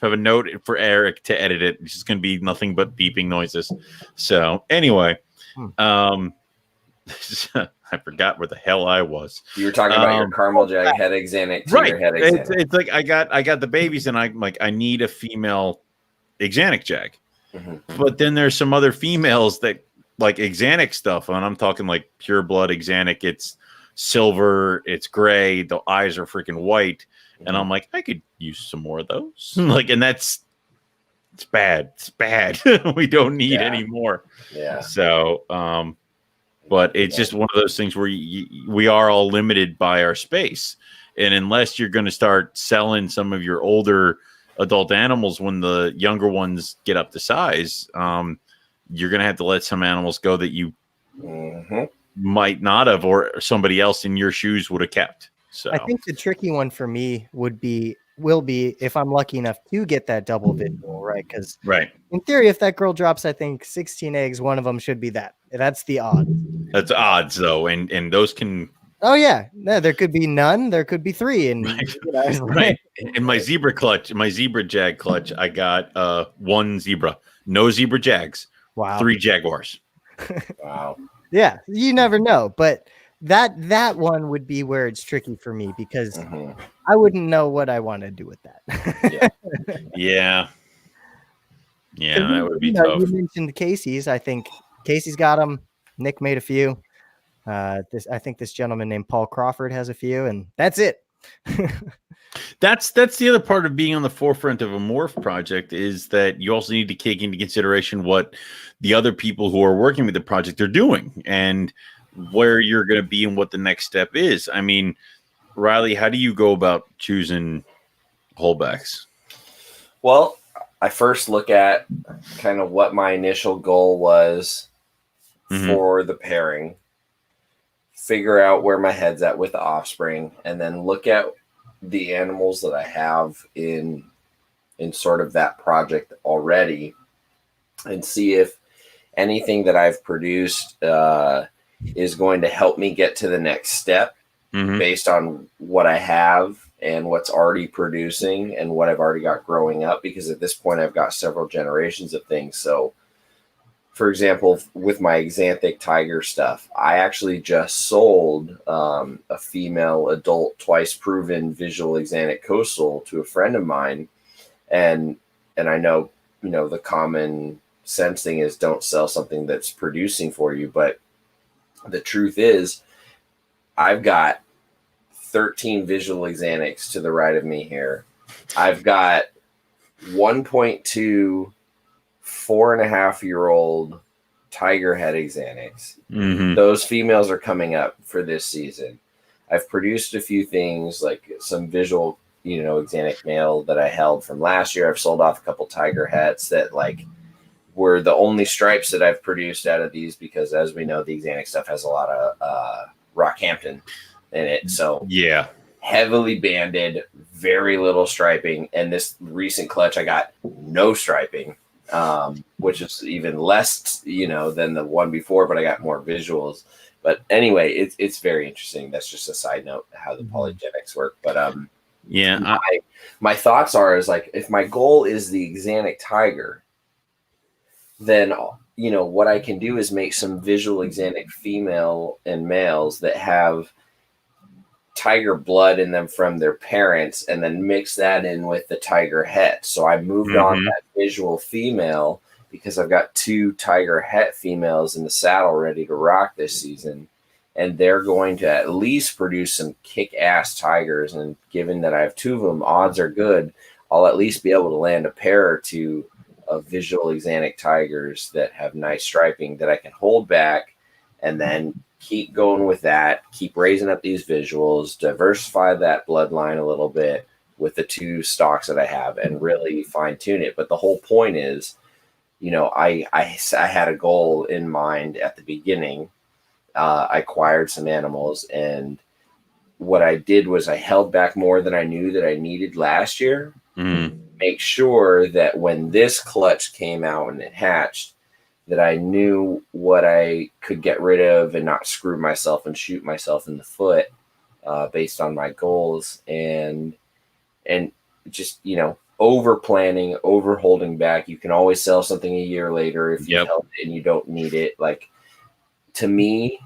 Have a note for Eric to edit it. It's just gonna be nothing but beeping noises. So anyway, I forgot where the hell I was. You were talking about your caramel jag het exanic, right? Head exanic. It's like I got the babies, and I'm like I need a female exanic jag. But then there's some other females that like exanic stuff, and I'm talking like pure blood exanic. It's silver, it's gray, the eyes are freaking white, and I'm like, I could use some more of those. Like, and it's bad. It's bad. We don't need any more. Yeah. So, but it's just one of those things where we are all limited by our space, and unless you're going to start selling some of your older adult animals when the younger ones get up to size, you're going to have to let some animals go that you might not have, or somebody else in your shoes would have kept. So I think the tricky one for me will be if I'm lucky enough to get that double visual, right? Because in theory, if that girl drops, I think 16 eggs, one of them should be that. That's the odds. That's odds though, and those can. Oh yeah, no, there could be none. There could be three, and right. In my zebra clutch, my zebra jag clutch, I got one zebra, no zebra jags. Wow. 3 jaguars. Wow. Yeah, you never know, but that one would be where it's tricky for me because I wouldn't know what I want to do with that. Yeah, that would be tough. You mentioned Casey's. I think Casey's got them. Nick made a few. I think this gentleman named Paul Crawford has a few, and that's it. That's the other part of being on the forefront of a morph project is that you also need to take into consideration what the other people who are working with the project are doing and where you're going to be and what the next step is. I mean, Riley, how do you go about choosing holdbacks? Well, I first look at kind of what my initial goal was for the pairing, figure out where my head's at with the offspring, and then look at the animals that I have in sort of that project already and see if anything that I've produced is going to help me get to the next step based on what I have and what's already producing and what I've already got growing up, because at this point I've got several generations of things. So for example, with my Xanthic tiger stuff, I actually just sold a female adult twice proven visual Xanthic coastal to a friend of mine. And I know, the common sense thing is don't sell something that's producing for you. But the truth is I've got 13 visual Xanthics to the right of me here. I've got 1.2 4.5-year-old tiger head Xanthics. Those females are coming up for this season. I've produced a few things like some visual, Xanthic male that I held from last year. I've sold off a couple tiger hets that were the only stripes that I've produced out of these, because as we know, the Xanthic stuff has a lot of Rockhampton in it. So heavily banded, very little striping. And this recent clutch, I got no striping which is even less, than the one before, but I got more visuals. But anyway, it's very interesting. That's just a side note how the polygenics work. But my thoughts is like, if my goal is the Axanthic tiger, then what I can do is make some visual Axanthic female and males that have tiger blood in them from their parents, and then mix that in with the tiger het. So I moved on that visual female because I've got 2 tiger het females in the saddle ready to rock this season, and they're going to at least produce some kick-ass tigers. And given that I have 2 of them, odds are good I'll at least be able to land a pair or 2 of visual Axanthic tigers that have nice striping that I can hold back, and then keep going with that, keep raising up these visuals, diversify that bloodline a little bit with the 2 stocks that I have, and really fine tune it. But the whole point is, I had a goal in mind at the beginning. I acquired some animals, and what I did was I held back more than I knew that I needed last year. Make sure that when this clutch came out and it hatched, that I knew what I could get rid of and not screw myself and shoot myself in the foot based on my goals, and just, over planning, over holding back. You can always sell something a year later if you held it and you don't need it. Like, to me,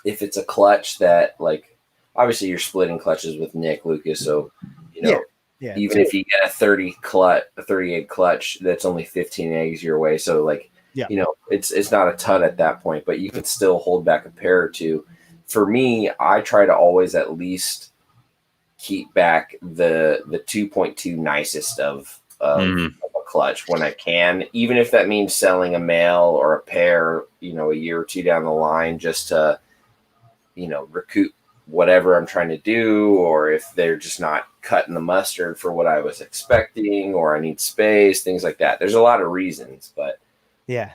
if it's a clutch that, like, obviously you're splitting clutches with Nick Lucas, so even if you get a 30 egg clutch, that's only 15 eggs your way. So, like, it's not a ton at that point, but you can still hold back a pair or 2. For me, I try to always at least keep back the 2.2 nicest of a clutch when I can, even if that means selling a male or a pair, a year or 2 down the line, just to, recoup whatever I'm trying to do, or if they're just not cutting the mustard for what I was expecting, or I need space, things like that. There's a lot of reasons, but and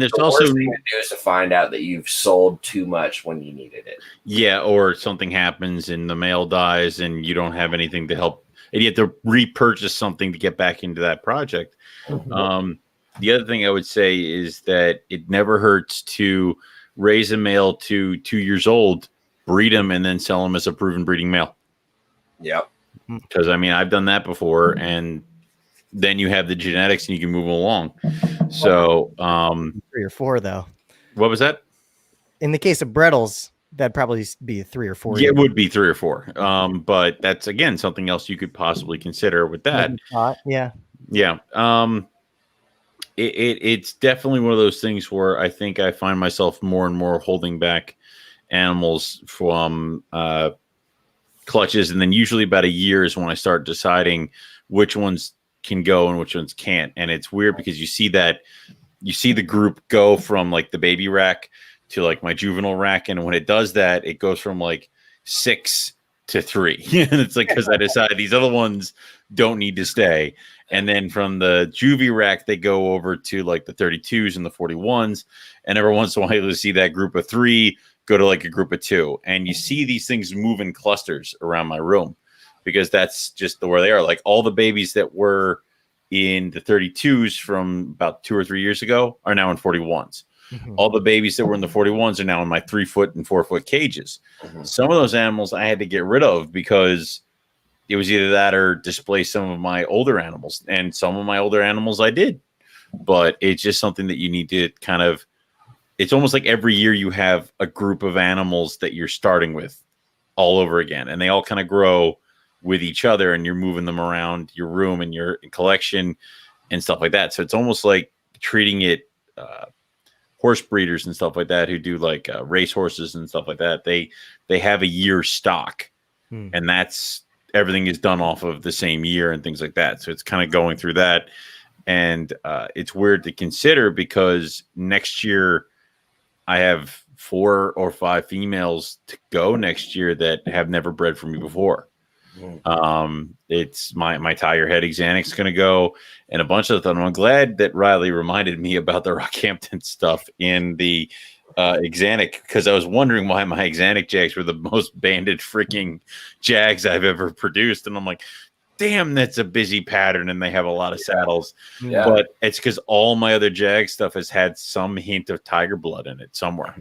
there's also worst thing to do is to find out that you've sold too much when you needed it. Yeah, or something happens and the male dies and you don't have anything to help, and you have to repurchase something to get back into that project. The other thing I would say is that it never hurts to raise a male to 2 years old, breed him, and then sell him as a proven breeding male. Yep. Because, I've done that before, and then you have the genetics and you can move them along. So 3 or 4, though. What was that? In the case of Brettles, that'd probably be 3 or 4. Yeah, it would be 3 or 4. But that's, again, something else you could possibly consider with that. Yeah. It's definitely one of those things where I think I find myself more and more holding back animals from clutches, and then usually about a year is when I start deciding which ones can go and which ones can't. And it's weird because you see the group go from, like, the baby rack to, like, my juvenile rack, and when it does that, it goes from, like, 6 to 3. And it's like, because I decided these other ones don't need to stay. And then from the juvie rack, they go over to, like, the 32s and the 41s, and every once in a while you see that group of 3 go to, like, a group of 2, and you see these things move in clusters around my room, because that's just where they are. Like, all the babies that were in the 32s from about 2 or 3 years ago are now in 41s. All the babies that were in the 41s are now in my 3-foot and 4-foot cages. Some of those animals I had to get rid of because it was either that or displace some of my older animals, and some of my older animals I did. But it's just something that you need to kind of, it's almost like every year you have a group of animals that you're starting with all over again, and they all kind of grow with each other, and you're moving them around your room and your collection and stuff like that. So it's almost like treating it, horse breeders and stuff like that who do, like, race horses and stuff like that. They have a year stock, and that's, everything is done off of the same year and things like that. So it's kind of going through that. And it's weird to consider because next year I have 4 or 5 females to go next year that have never bred for me before. It's my tiger head Axanthic's going to go, and a bunch of them. I'm glad that Riley reminded me about the Rockhampton stuff in the Axanthic, because I was wondering why my Axanthic Jags were the most banded freaking Jags I've ever produced. And I'm like, damn, that's a busy pattern, and they have a lot of saddles. Yeah. But it's because all my other Jag stuff has had some hint of tiger blood in it somewhere.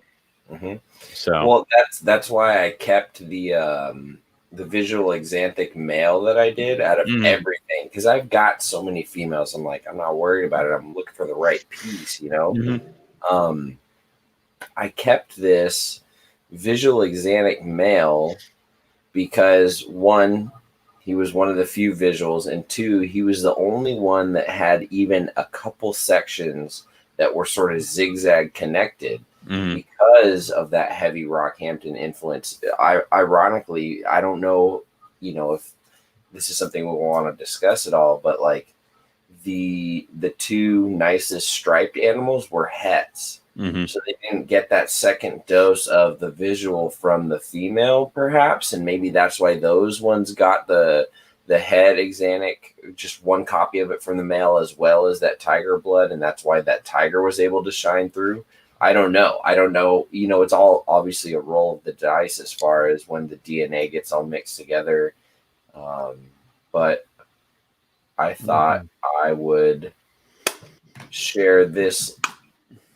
Mm-hmm. So, well, that's why I kept the visual exanthic male that I did out of everything, because I've got so many females. I'm like, I'm not worried about it. I'm looking for the right piece, you know. I kept this visual exanthic male because one, he was one of the few visuals, and two, he was the only one that had even a couple sections that were sort of zigzag connected because of that heavy Rockhampton influence. Ironically, I don't know, you know, if this is something we want to discuss at all, but like the two nicest striped animals were hets. So they didn't get that second dose of the visual from the female, perhaps, and maybe that's why those ones got the head exanthic, just one copy of it from the male, as well as that tiger blood, and that's why that tiger was able to shine through. I don't know. You know, it's all obviously a roll of the dice as far as when the DNA gets all mixed together. But I thought I would share this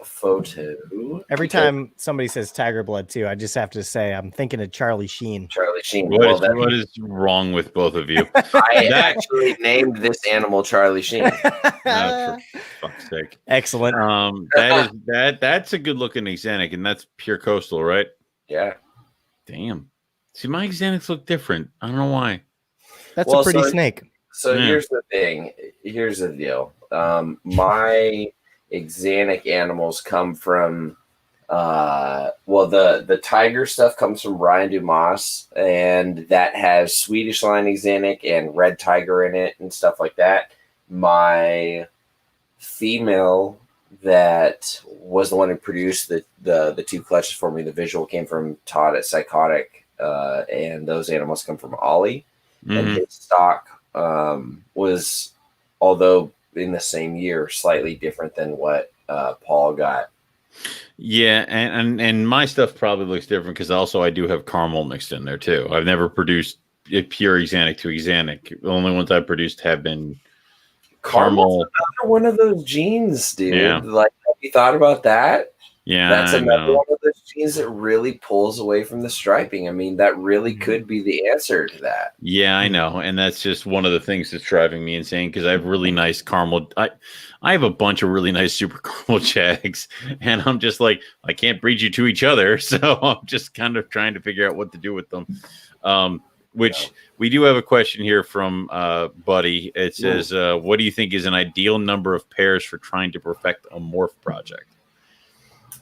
photo. Every time somebody says tiger blood too, I just have to say I'm thinking of Charlie Sheen. What is wrong with both of you? I actually named this animal Charlie Sheen. For fuck's sake. Excellent. That's a good looking exanthic, and that's pure coastal, right? Yeah. Damn. See, my exanthics look different. I don't know why. That's a pretty snake. So here's the thing. Here's the deal. My exanthic animals come from the tiger stuff comes from Brian Dumas, and that has Swedish line exanthic and red tiger in it and stuff like that. My female that was the one who produced the two clutches for me, the visual, came from Todd at Psychotic, and those animals come from Ollie. And his stock was, although in the same year, slightly different than what Paul got. Yeah, and my stuff probably looks different because also I do have caramel mixed in there too. I've never produced a pure exanthic to exanthic. The only ones I've produced have been caramel. Another one of those genes, dude. Yeah. Like, have you thought about that? Yeah, that's another one of those genes that really pulls away from the striping. I mean, that really could be the answer to that. Yeah, I know, and that's just one of the things that's driving me insane because I have really nice caramel. I have a bunch of really nice super caramel Jags, and I'm just like, I can't breed you to each other, so I'm just kind of trying to figure out what to do with them. Which we do have a question here from Buddy. It says, what do you think is an ideal number of pairs for trying to perfect a morph project?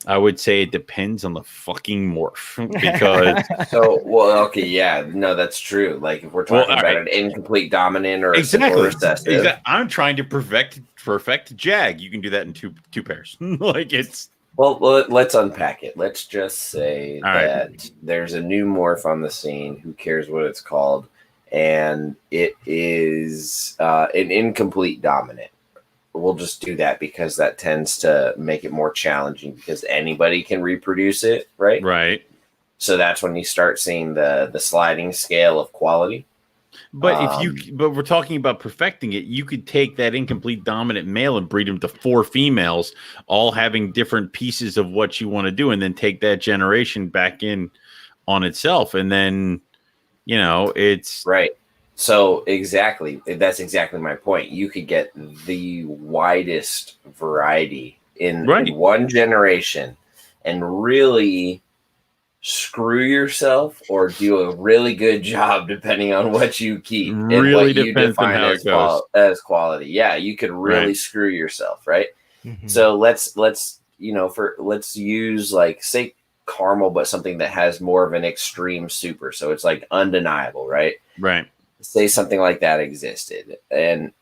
I would say it depends on the fucking morph because that's true. Like if we're talking about an incomplete dominant or a simple recessive, I'm trying to perfect Jag. You can do that in two pairs. Like it's let's unpack it. Let's just say that there's a new morph on the scene. Who cares what it's called? And it is an incomplete dominant. We'll just do that because that tends to make it more challenging because anybody can reproduce it, right? Right. So that's when you start seeing the sliding scale of quality. But but we're talking about perfecting it. You could take that incomplete dominant male and breed him to 4 females, all having different pieces of what you want to do, and then take that generation back in on itself, and then it's right. So that's exactly my point. You could get the widest variety in one generation and really screw yourself or do a really good job depending on what you keep and what you define as quality. Yeah, you could really screw yourself, right? So let's use like say caramel, but something that has more of an extreme super. So it's like undeniable, right? Right. Say something like that existed and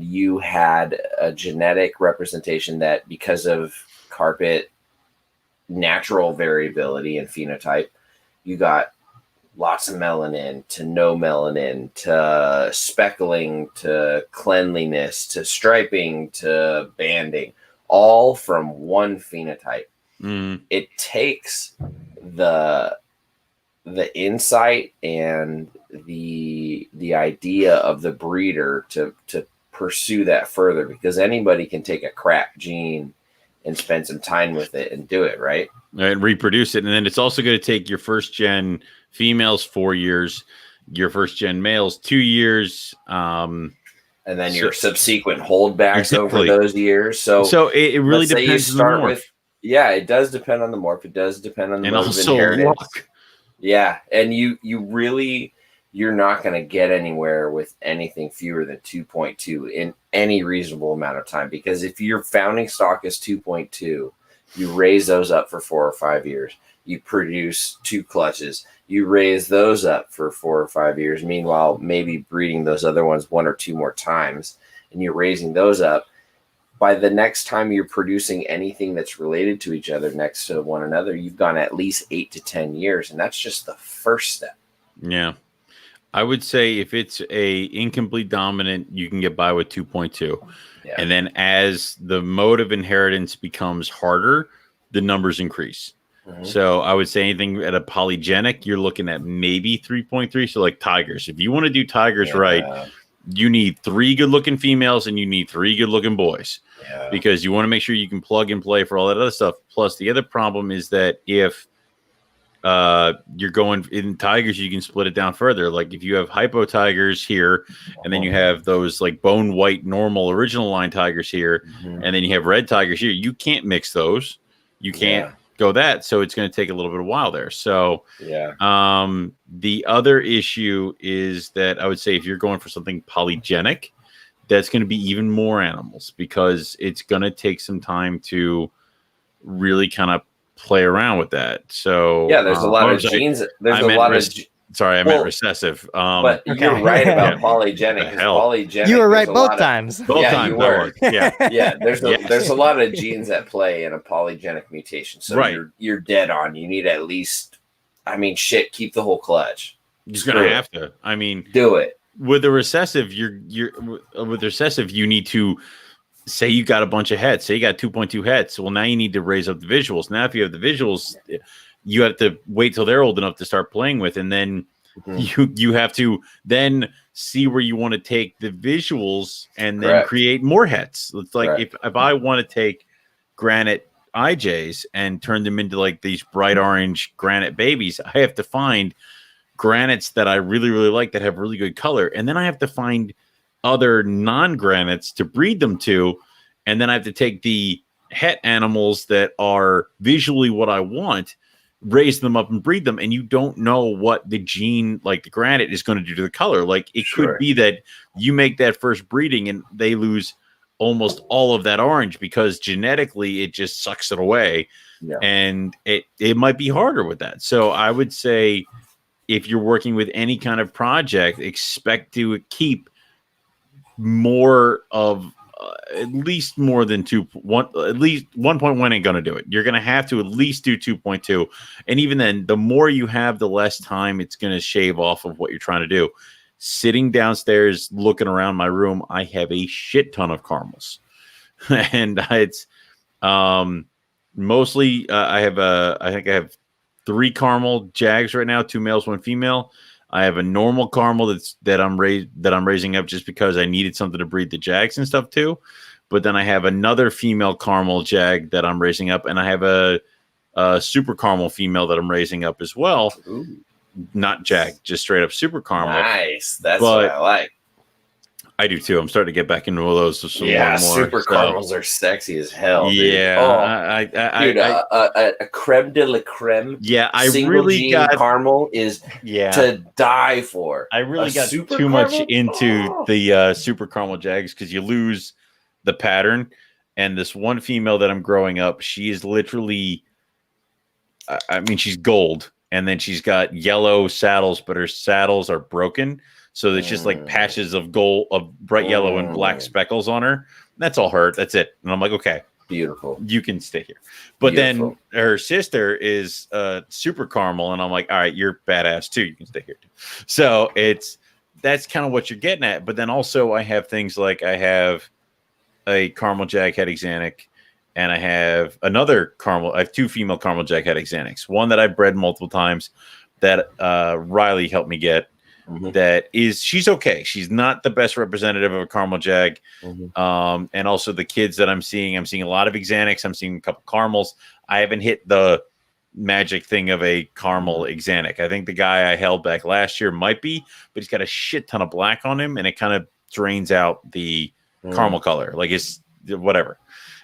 you had a genetic representation that because of carpet natural variability and phenotype, you got lots of melanin to no melanin to speckling to cleanliness to striping to banding, all from one phenotype. It takes the the insight and the idea of the breeder to pursue that further, because anybody can take a crap gene and spend some time with it and do it, right? And reproduce it. And then it's also going to take your first gen females 4 years, your first gen males 2 years, and then your subsequent holdbacks over those years. So it really depends on the morph. Yeah, it does depend on the morph. It does depend on the mode of inheritance. Luck. Yeah, and you're not going to get anywhere with anything fewer than 2.2 in any reasonable amount of time, because if your founding stock is 2.2, you raise those up for 4 or 5 years. You produce 2 clutches. You raise those up for 4 or 5 years. Meanwhile, maybe breeding those other ones 1 or 2 more times, and you're raising those up. By the next time you're producing anything that's related to each other next to one another, you've gone at least 8 to 10 years, and that's just the first step. Yeah. I would say if it's a incomplete dominant, you can get by with 2.2. Yeah. And then as the mode of inheritance becomes harder, the numbers increase. Mm-hmm. So I would say anything at a polygenic, you're looking at maybe 3.3. So like tigers, if you want to do tigers right, you need 3 good-looking females and you need 3 good-looking boys, because you want to make sure you can plug and play for all that other stuff. Plus, the other problem is that if you're going in tigers, you can split it down further. Like if you have hypo tigers here, and then you have those like bone white normal original line tigers here, and then you have red tigers here, you can't mix those. You can't go that. So it's going to take a little bit of a while there. So the other issue is that I would say if you're going for something polygenic, that's going to be even more animals, because it's going to take some time to really kind of play around with that. So there's a lot of genes. There's a lot of. Sorry, I meant recessive. But you're right about polygenic. Polygenic. You were right both times. Both times. You were. Yeah. There's a lot of genes at play in a polygenic mutation. So you're dead on. You need at least. I mean, keep the whole clutch. You're gonna have to. I mean, do it with the recessive. You need to. Say you got a bunch of heads. Say you got 2.2 heads. Well, now you need to raise up the visuals. Now, if you have the visuals, you have to wait till they're old enough to start playing with, and then you have to then see where you want to take the visuals and then create more heads. It's like if I want to take granite IJs and turn them into like these bright orange granite babies, I have to find granites that I really, really like that have really good color, and then I have to find other non-granites to breed them to, and then I have to take the het animals that are visually what I want, raise them up and breed them, and you don't know what the gene, like the granite, is going to do to the color. Like it could be that you make that first breeding and they lose almost all of that orange because genetically it just sucks it away, and it might be harder with that. So I would say if you're working with any kind of project, expect to keep more of at least more than 2.1, at least 1.1 ain't going to do it. You're going to have to at least do 2.2. And even then, the more you have, the less time it's going to shave off of what you're trying to do. Sitting downstairs, looking around my room, I have a shit ton of caramels. And it's mostly, I think I have 3 caramel jags right now, 2 males, 1 female. I have a normal caramel that I'm raising up just because I needed something to breed the jags and stuff too. But then I have another female caramel jag that I'm raising up, and I have a super caramel female that I'm raising up as well. Ooh. Not jag, just straight up super caramel. Nice, that's what I like. I do too. I'm starting to get back into those. Super caramels are sexy as hell. Dude. Yeah, a creme de la creme. Yeah, I really got caramel is to die for. I really got too much into the super caramel jags because you lose the pattern. And this one female that I'm growing up, she is literally, I mean, she's gold, and then she's got yellow saddles, but her saddles are broken. So there's just like patches of gold, of bright yellow and black speckles on her. That's all her. That's it. And I'm like, okay, beautiful. You can stay here. But then her sister is super caramel, and I'm like, all right, you're badass too. You can stay here too. So that's kind of what you're getting at. But then also I have things like I have a caramel jag head exanic, and I have another caramel. I have 2 female caramel jag head exanics. One that I've bred multiple times. that Riley helped me get. She's okay. She's not the best representative of a caramel jag. And also the kids that I'm seeing a lot of Xanax. I'm seeing a couple caramels. I haven't hit the magic thing of a caramel Xanax. I think the guy I held back last year might be, but he's got a shit ton of black on him, and it kind of drains out the caramel color. Like it's whatever.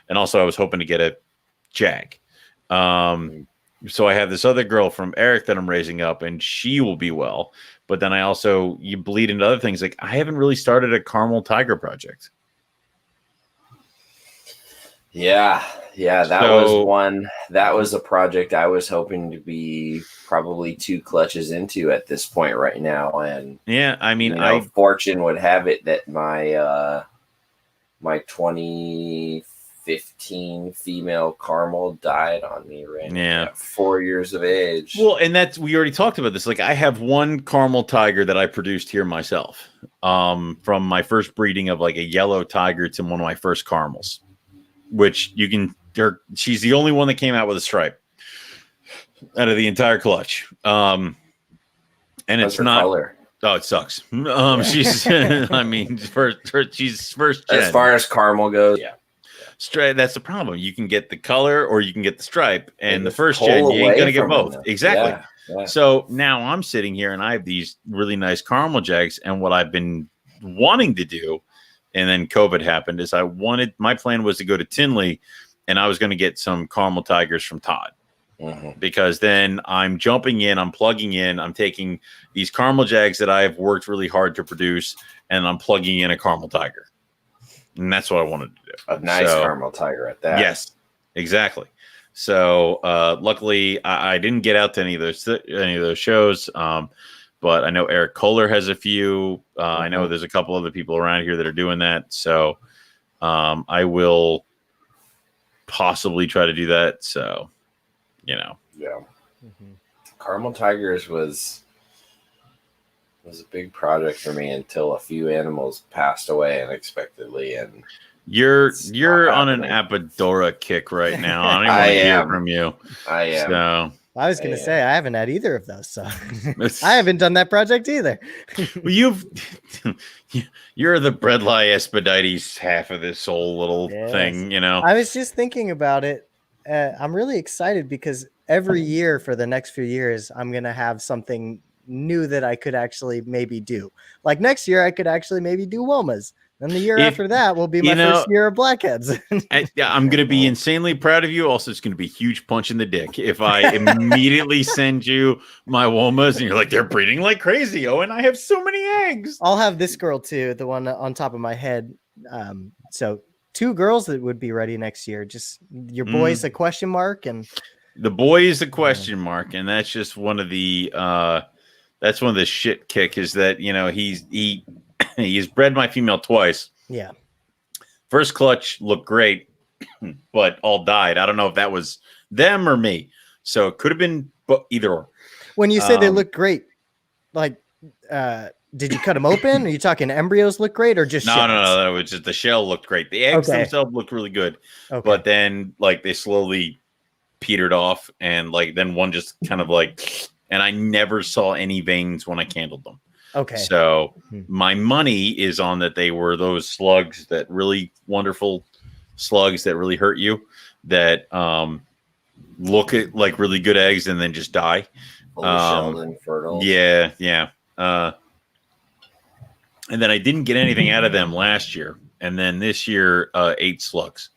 And also I was hoping to get a jag. So I have this other girl from Eric that I'm raising up, and she will be well. But then you bleed into other things. Like I haven't really started a caramel tiger project. Yeah. That was a project I was hoping to be probably 2 clutches into at this point right now. And yeah, I mean, fortune would have it that my 2015 female caramel died on me at 4 years of age. Well, and we already talked about this. Like I have one caramel tiger that I produced here myself, from my first breeding of like a yellow tiger to one of my first caramels, which she's the only one that came out with a stripe out of the entire clutch. And How's it's her not color? Oh, it sucks. She's, I mean, she's first gen. As far as caramel goes, yeah. Straight. That's the problem. You can get the color or you can get the stripe, and the first gen you ain't gonna get both. Exactly. Yeah. So now I'm sitting here and I have these really nice caramel jags, and what I've been wanting to do, and then COVID happened, is my plan was to go to Tinley, and I was going to get some caramel tigers from Todd. Because then I'm jumping in, I'm plugging in, I'm taking these caramel jags that I've worked really hard to produce, and I'm plugging in a caramel tiger. And that's what I wanted to do. A nice caramel tiger at that. Yes, exactly. So luckily I didn't get out to any of those shows. But I know Eric Kohler has a few. I know there's a couple other people around here that are doing that. So I will possibly try to do that. So, Yeah. Caramel tigers was a big project for me until a few animals passed away unexpectedly, and you're on an Apodora kick right now. I don't even want to hear from you. I am. So I was going to say I haven't had either of those, so I haven't done that project either. Well, you're the Bredli Aspidaites half of this whole little thing, I was just thinking about it. I'm really excited because every year for the next few years, I'm going to have something new that I could actually maybe do. Like next year, I could actually maybe do Womas. Then the year after that will be my first year of blackheads. I'm going to be insanely proud of you. Also, it's going to be a huge punch in the dick if I immediately send you my Womas and you're like, they're breeding like crazy. Oh, and I have so many eggs. I'll have this girl too, the one on top of my head. So 2 girls that would be ready next year. Just your boy's a question mark, and the boy is a question mark, and that's just one of the shit kick is that he's bred my female twice. Yeah. First clutch looked great, but all died. I don't know if that was them or me. So it could have been either or. When you say they look great, like did you cut them open? Are you talking embryos look great or just no? It was just the shell looked great. The eggs themselves looked really good, but then like they slowly petered off, and like then one just kind of like, and I never saw any veins when I candled them. Okay. So my money is on that they were those slugs, that really wonderful slugs that really hurt you, that look at like really good eggs and then just die. Fully shelled and fertile. Yeah. And then I didn't get anything out of them last year, and then this year 8 slugs.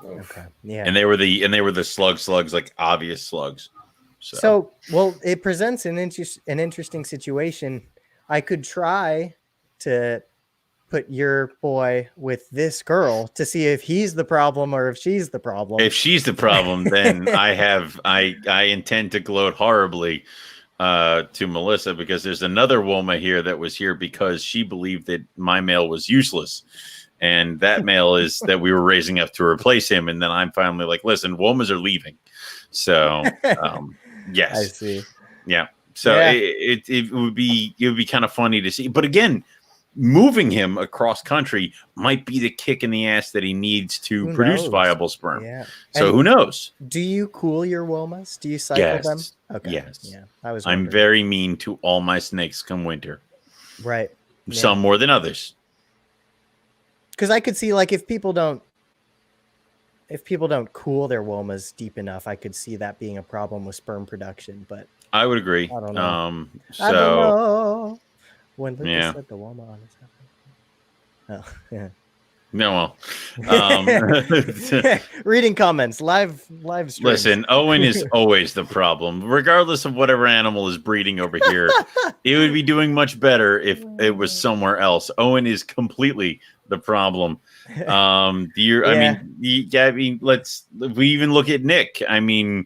Okay. Yeah. And they were the slugs, like obvious slugs. So well, it presents an interesting situation. I could try to put your boy with this girl to see if he's the problem or if she's the problem. If she's the problem, then I intend to gloat horribly to Melissa, because there's another Woma here that was here because she believed that my male was useless. And that male is that we were raising up to replace him. And then I'm finally like, listen, Womas are leaving. So, yes. I see. Yeah. So it would be kind of funny to see. But again, moving him across country might be the kick in the ass that he needs to Who produce knows? viable sperm. Yeah. So And who knows? do you cool your womas? Do you cycle them? Yes. Okay. Yes. Yeah. I was I'm wondering. very mean to all my snakes come winter. Right. Some more than others. Because I could see, like, if people don't cool their womas deep enough, I could see that being a problem with sperm production. But I would agree. I don't know. So I don't know. When Lucas yeah. said the woma on his head. Oh, yeah. No, well, Reading comments, live streams. listen, Owen is always the problem. Regardless of whatever animal is breeding over here, it would be doing much better if it was somewhere else. Owen is completely the problem. I mean, let's. We even look at Nick. I mean,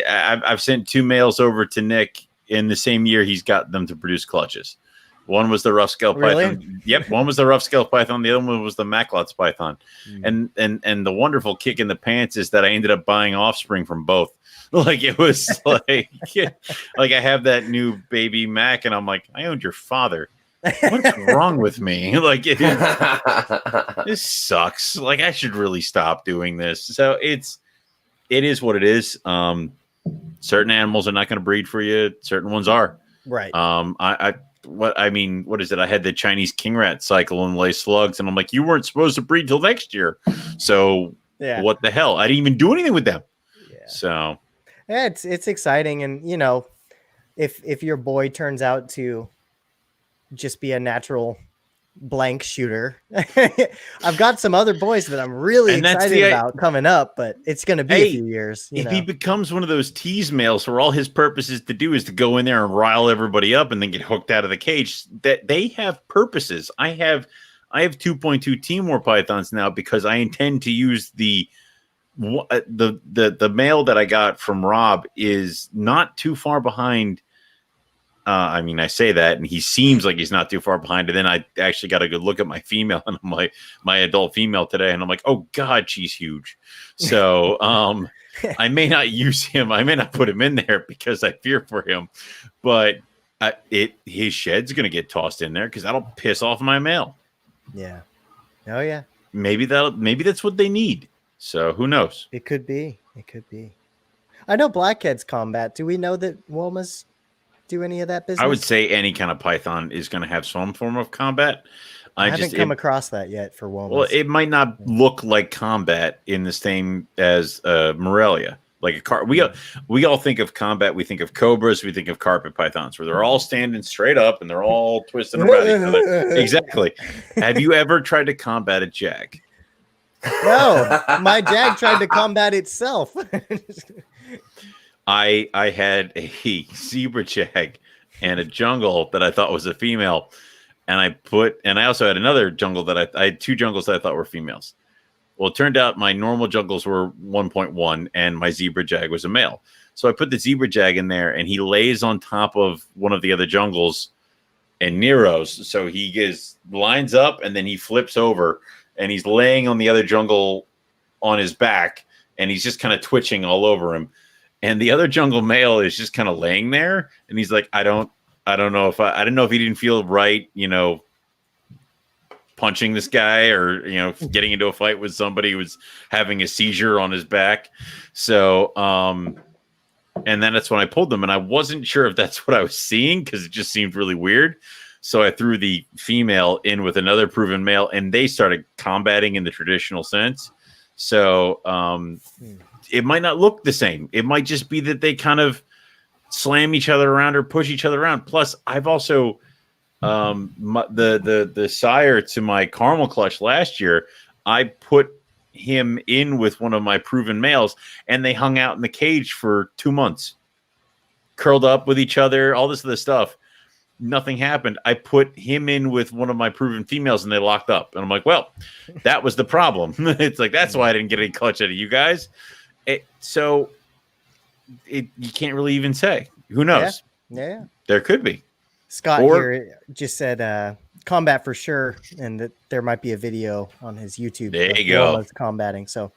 I've sent 2 males over to Nick in the same year he's got them to produce clutches. One was the rough scale python. Yep, one was the rough scale python. The other one was the Macklot's python. And the wonderful kick in the pants is that I ended up buying offspring from both. Like it was like I have that new baby Mac, and I'm like, I owned your father. What's wrong with me? Like this sucks. Like I should really stop doing this. So it is what it is. Certain animals are not going to breed for you. Certain ones are. Right. What is it? I had the Chinese king rat cycle and lay slugs, and I'm like, you weren't supposed to breed till next year. So what the hell? I didn't even do anything with them. Yeah. So yeah, it's exciting, and if your boy turns out to just be a natural blank shooter, I've got some other boys that I'm really excited about coming up, but it's going to be a few years. If he becomes one of those tease males where all his purpose is to do is to go in there and rile everybody up and then get hooked out of the cage, that they have purposes. I have 2.2 Timor pythons now because I intend to use the male that I got from Rob is not too far behind. I mean, I say that, and he seems like he's not too far behind. And then I actually got a good look at my female, and I'm like, my adult female today, and I'm like, oh God, she's huge. So I may not use him. I may not put him in there because I fear for him. But his shed's going to get tossed in there because that'll piss off my male. Yeah. Oh yeah. Maybe that's what they need. So who knows? It could be. I know blackheads combat. Do we know that womas do any of that business? I would say any kind of python is going to have some form of combat. I haven't come across that yet for womas. Well, it might not look like combat in the same as Morelia. Like we all think of combat. We think of cobras. We think of carpet pythons, where they're all standing straight up and they're all twisting around each other. Exactly. Have you ever tried to combat a jag? No, my jag tried to combat itself. I had a zebra jag and a jungle that I thought was a female, and I also had another jungle that I had 2 jungles that I thought were females. Well, it turned out my normal jungles were 1.1 and my zebra jag was a male. So I put the zebra jag in there, and he lays on top of one of the other jungles and Nero's. So he lines up, and then he flips over, and he's laying on the other jungle on his back, and he's just kind of twitching all over him. And the other jungle male is just kind of laying there, and he's like, I don't know if I don't know if he didn't feel right, punching this guy or, getting into a fight with somebody who was having a seizure on his back. So, and then that's when I pulled them, and I wasn't sure if that's what I was seeing because it just seemed really weird. So I threw the female in with another proven male, and they started combating in the traditional sense. So, it might not look the same. It might just be that they kind of slam each other around or push each other around. Plus, I've also the sire to my caramel clutch last year, I put him in with one of my proven males, and they hung out in the cage for 2 months, curled up with each other, all this other stuff. Nothing happened. I put him in with one of my proven females, and they locked up. And I'm like, well, that was the problem. It's like, that's why I didn't get any clutch out of you guys. You can't really even say. Who knows? Yeah. There could be. Scott here just said combat for sure, and that there might be a video on his YouTube. There you go. Combating. So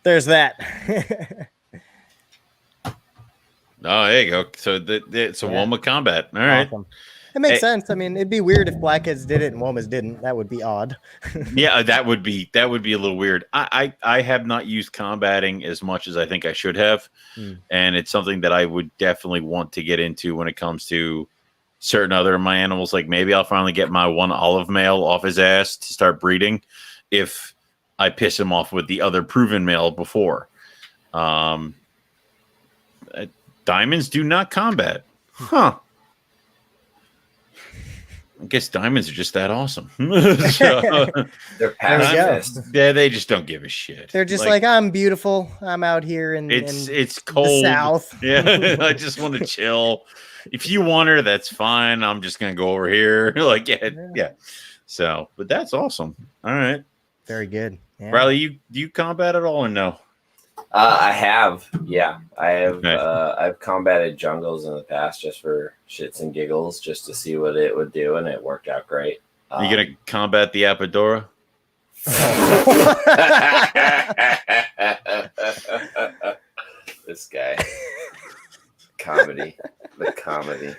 there's that. Oh, there you go. So it's a Woma combat. All right. Awesome. It makes sense. I mean, it'd be weird if blackheads did it and womas didn't. That would be odd. Yeah, that would be a little weird. I have not used combating as much as I think I should have, and it's something that I would definitely want to get into when it comes to certain other of my animals. Like maybe I'll finally get my one olive male off his ass to start breeding if I piss him off with the other proven male before. Diamonds do not combat, huh? I guess diamonds are just that awesome. So, They're pacifist. yeah, they just don't give a shit. They're just like I'm beautiful. I'm out here in it's cold. The South. Yeah, I just want to chill. If you want her, that's fine. I'm just gonna go over here. Like, yeah. So, but that's awesome. All right, very good. Yeah. Riley, do you combat at all or no? I have, yeah. I have. Okay. I've combated jungles in the past just for shits and giggles, just to see what it would do, and it worked out great. Are you gonna combat the Apodora? This guy, the comedy.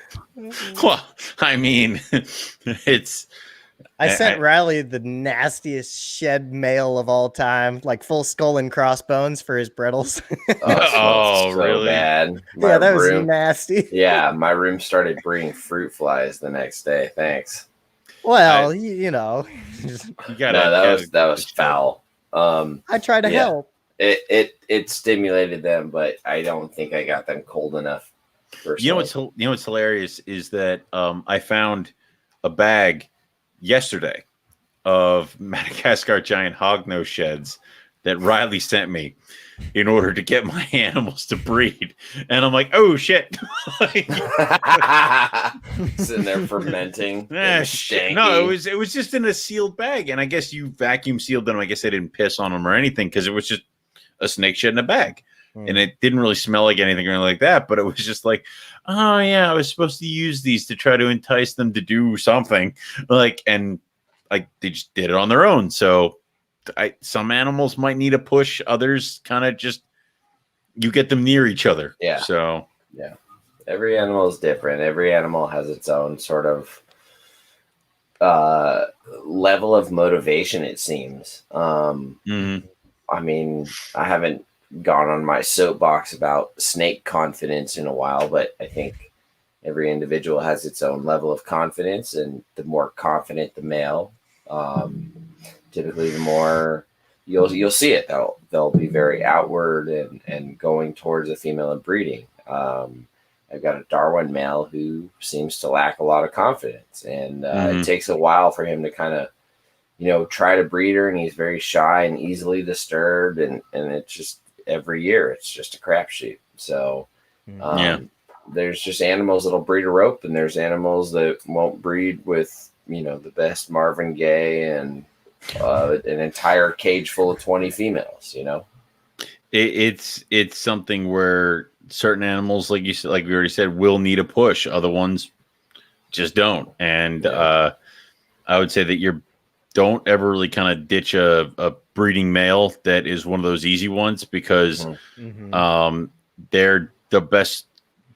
Well, I mean, it's. I sent Riley the nastiest shed male of all time, like full skull and crossbones for his brittles. So really? Bad. Yeah, that was nasty. Yeah, my room started breeding fruit flies the next day. Thanks. Well, you know, you gotta. That was foul. I tried to help. It stimulated them, but I don't think I got them cold enough. Personally. You know what's hilarious is that I found a bag yesterday of Madagascar giant hognose sheds that Riley sent me in order to get my animals to breed, and I'm like, oh shit. Sitting there fermenting. Shit. No, it was just in a sealed bag, and I guess you vacuum sealed them. I guess they didn't piss on them or anything because it was just a snake shed in a bag. And it didn't really smell like anything or anything like that, but it was just like, oh yeah, I was supposed to use these to try to entice them to do something, and they just did it on their own. So some animals might need a push, others kind of just you get them near each other. Yeah. So yeah, every animal is different. Every animal has its own sort of level of motivation. It seems. I mean, I haven't gone on my soapbox about snake confidence in a while, but I think every individual has its own level of confidence, and the more confident the male, typically the more you'll see it. They'll be very outward and going towards a female and breeding. I've got a Darwin male who seems to lack a lot of confidence, and it takes a while for him to kind of try to breed her, and he's very shy and easily disturbed, and it's just every year it's just a crapshoot. So there's just animals that'll breed a rope, and there's animals that won't breed with the best Marvin Gaye and an entire cage full of 20 females. It's something where certain animals, like you said, like we already said, will need a push, other ones just don't. And I would say that you don't ever really kind of ditch a breeding male that is one of those easy ones, because they're the best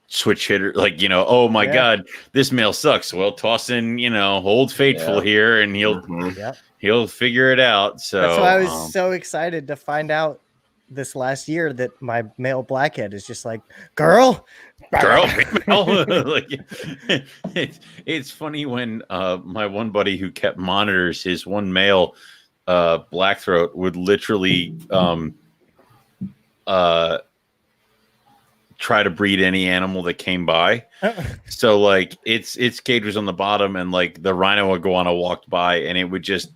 switch hitter. Oh my God, this male sucks. Well, toss in, Old Faithful here, and he'll figure it out. So that's why I was so excited to find out this last year that my male blackhead is just like girl. It's funny when my one buddy who kept monitors, his one male blackthroat would literally try to breed any animal that came by. So its cage was on the bottom, and the rhino iguana walked by, and it would just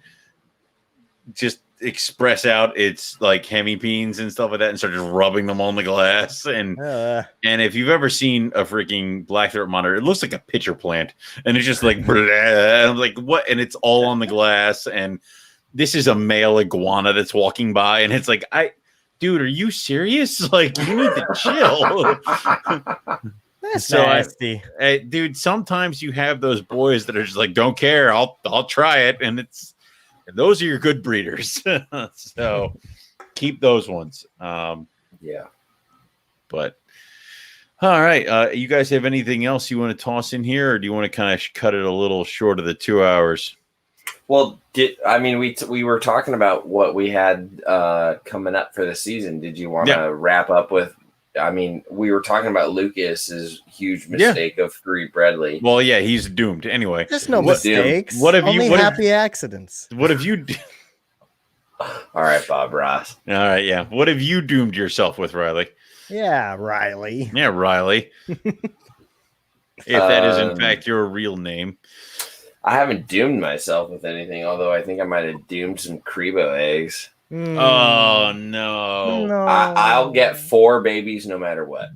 express out its hemipenes and stuff like that, and start just rubbing them on the glass. And if you've ever seen a freaking blackthroat monitor, it looks like a pitcher plant, and it's just like what? And it's all on the glass. And this is a male iguana that's walking by, and it's like, dude, are you serious? You need to chill. That's nasty. Dude, sometimes you have those boys that are just don't care. I'll try it. And those are your good breeders. So keep those ones. But All right. You guys have anything else you want to toss in here, or do you want to kind of cut it a little short of the 2 hours? Well, we were talking about what we had coming up for the season. Did you want to wrap up with? I mean, we were talking about Lucas's huge mistake of Free Bredley. Well, yeah, he's doomed anyway. There's no mistakes. Only happy accidents. What have you? All right, Bob Ross. All right, yeah. What have you doomed yourself with, Riley? Yeah, Riley. Yeah, Riley. If that is in fact your real name. I haven't doomed myself with anything, although I think I might have doomed some Crebo eggs. Oh, no. I'll get 4 babies no matter what.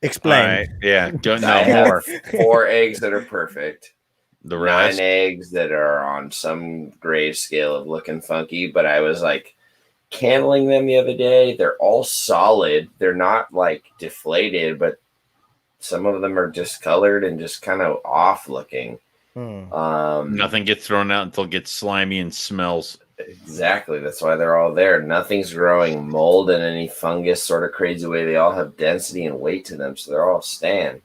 Explain. Right. Yeah, don't know I more. have 4 eggs that are perfect. The rest? 9 eggs that are on some grade scale of looking funky, but I was like candling them the other day. They're all solid. They're not like deflated, but some of them are discolored and just kind of off looking. Nothing gets thrown out until it gets slimy and smells. Exactly. That's why they're all there. Nothing's growing mold in any fungus sort of crazy way. They all have density and weight to them, so they're all stand.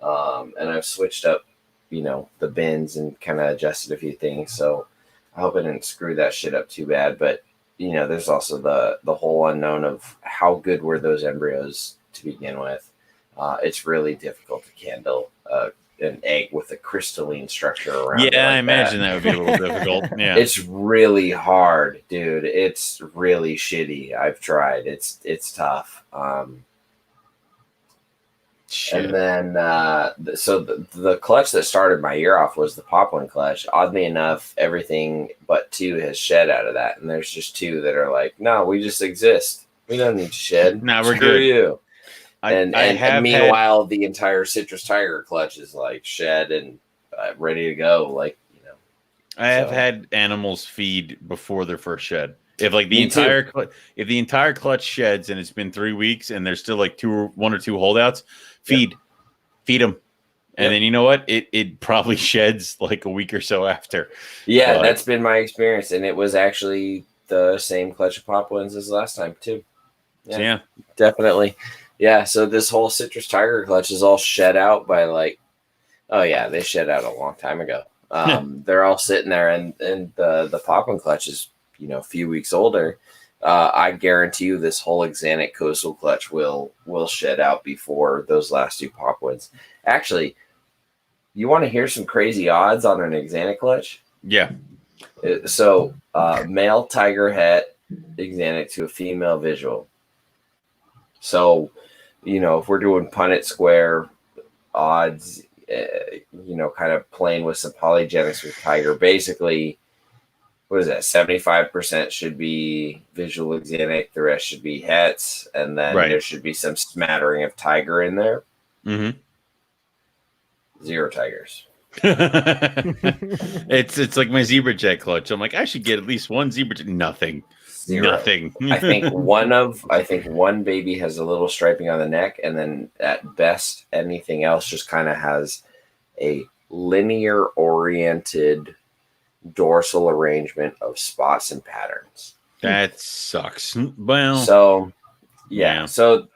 And I've switched up, the bins and kind of adjusted a few things. So I hope I didn't screw that shit up too bad. But there's also the whole unknown of how good were those embryos to begin with. It's really difficult to candle an egg with a crystalline structure around it. I imagine that would be a little difficult. Yeah, it's really hard, dude. It's really shitty. I've tried. It's tough. And then so the clutch that started my year off was the Poplin clutch. Oddly enough, everything but 2 has shed out of that, and there's just 2 that are like, no, we just exist. We don't need to shed. No, we're Screw good. You. And meanwhile, the entire Citrus Tiger clutch is like shed and ready to go. I have had animals feed before their first shed. If the entire clutch sheds and it's been 3 weeks and there's still like 1 or 2 holdouts, feed them. And then you know what? It probably sheds like a week or so after. Yeah, that's been my experience, and it was actually the same clutch of Poplins as last time too. Yeah, definitely. Yeah, so this whole Citrus Tiger clutch is all shed out by they shed out a long time ago. They're all sitting there, and the Poplin clutch is a few weeks older. I guarantee you this whole Exanic coastal clutch will shed out before those last 2 Poplins. Actually, you want to hear some crazy odds on an Exanic clutch? Yeah. So male tiger het Exanic to a female visual. So if we're doing Punnett square odds, kind of playing with some polygenics with tiger, basically, what is that? 75% should be visual Exanic, the rest should be hets, and then there should be some smattering of tiger in there. Mm-hmm. 0 tigers. It's like my zebra jet clutch. I'm like, I should get at least 1 zebra jet. Nothing. 0. Nothing. I think one baby has a little striping on the neck, and then at best anything else just kind of has a linear oriented dorsal arrangement of spots and patterns. That sucks. Well, so so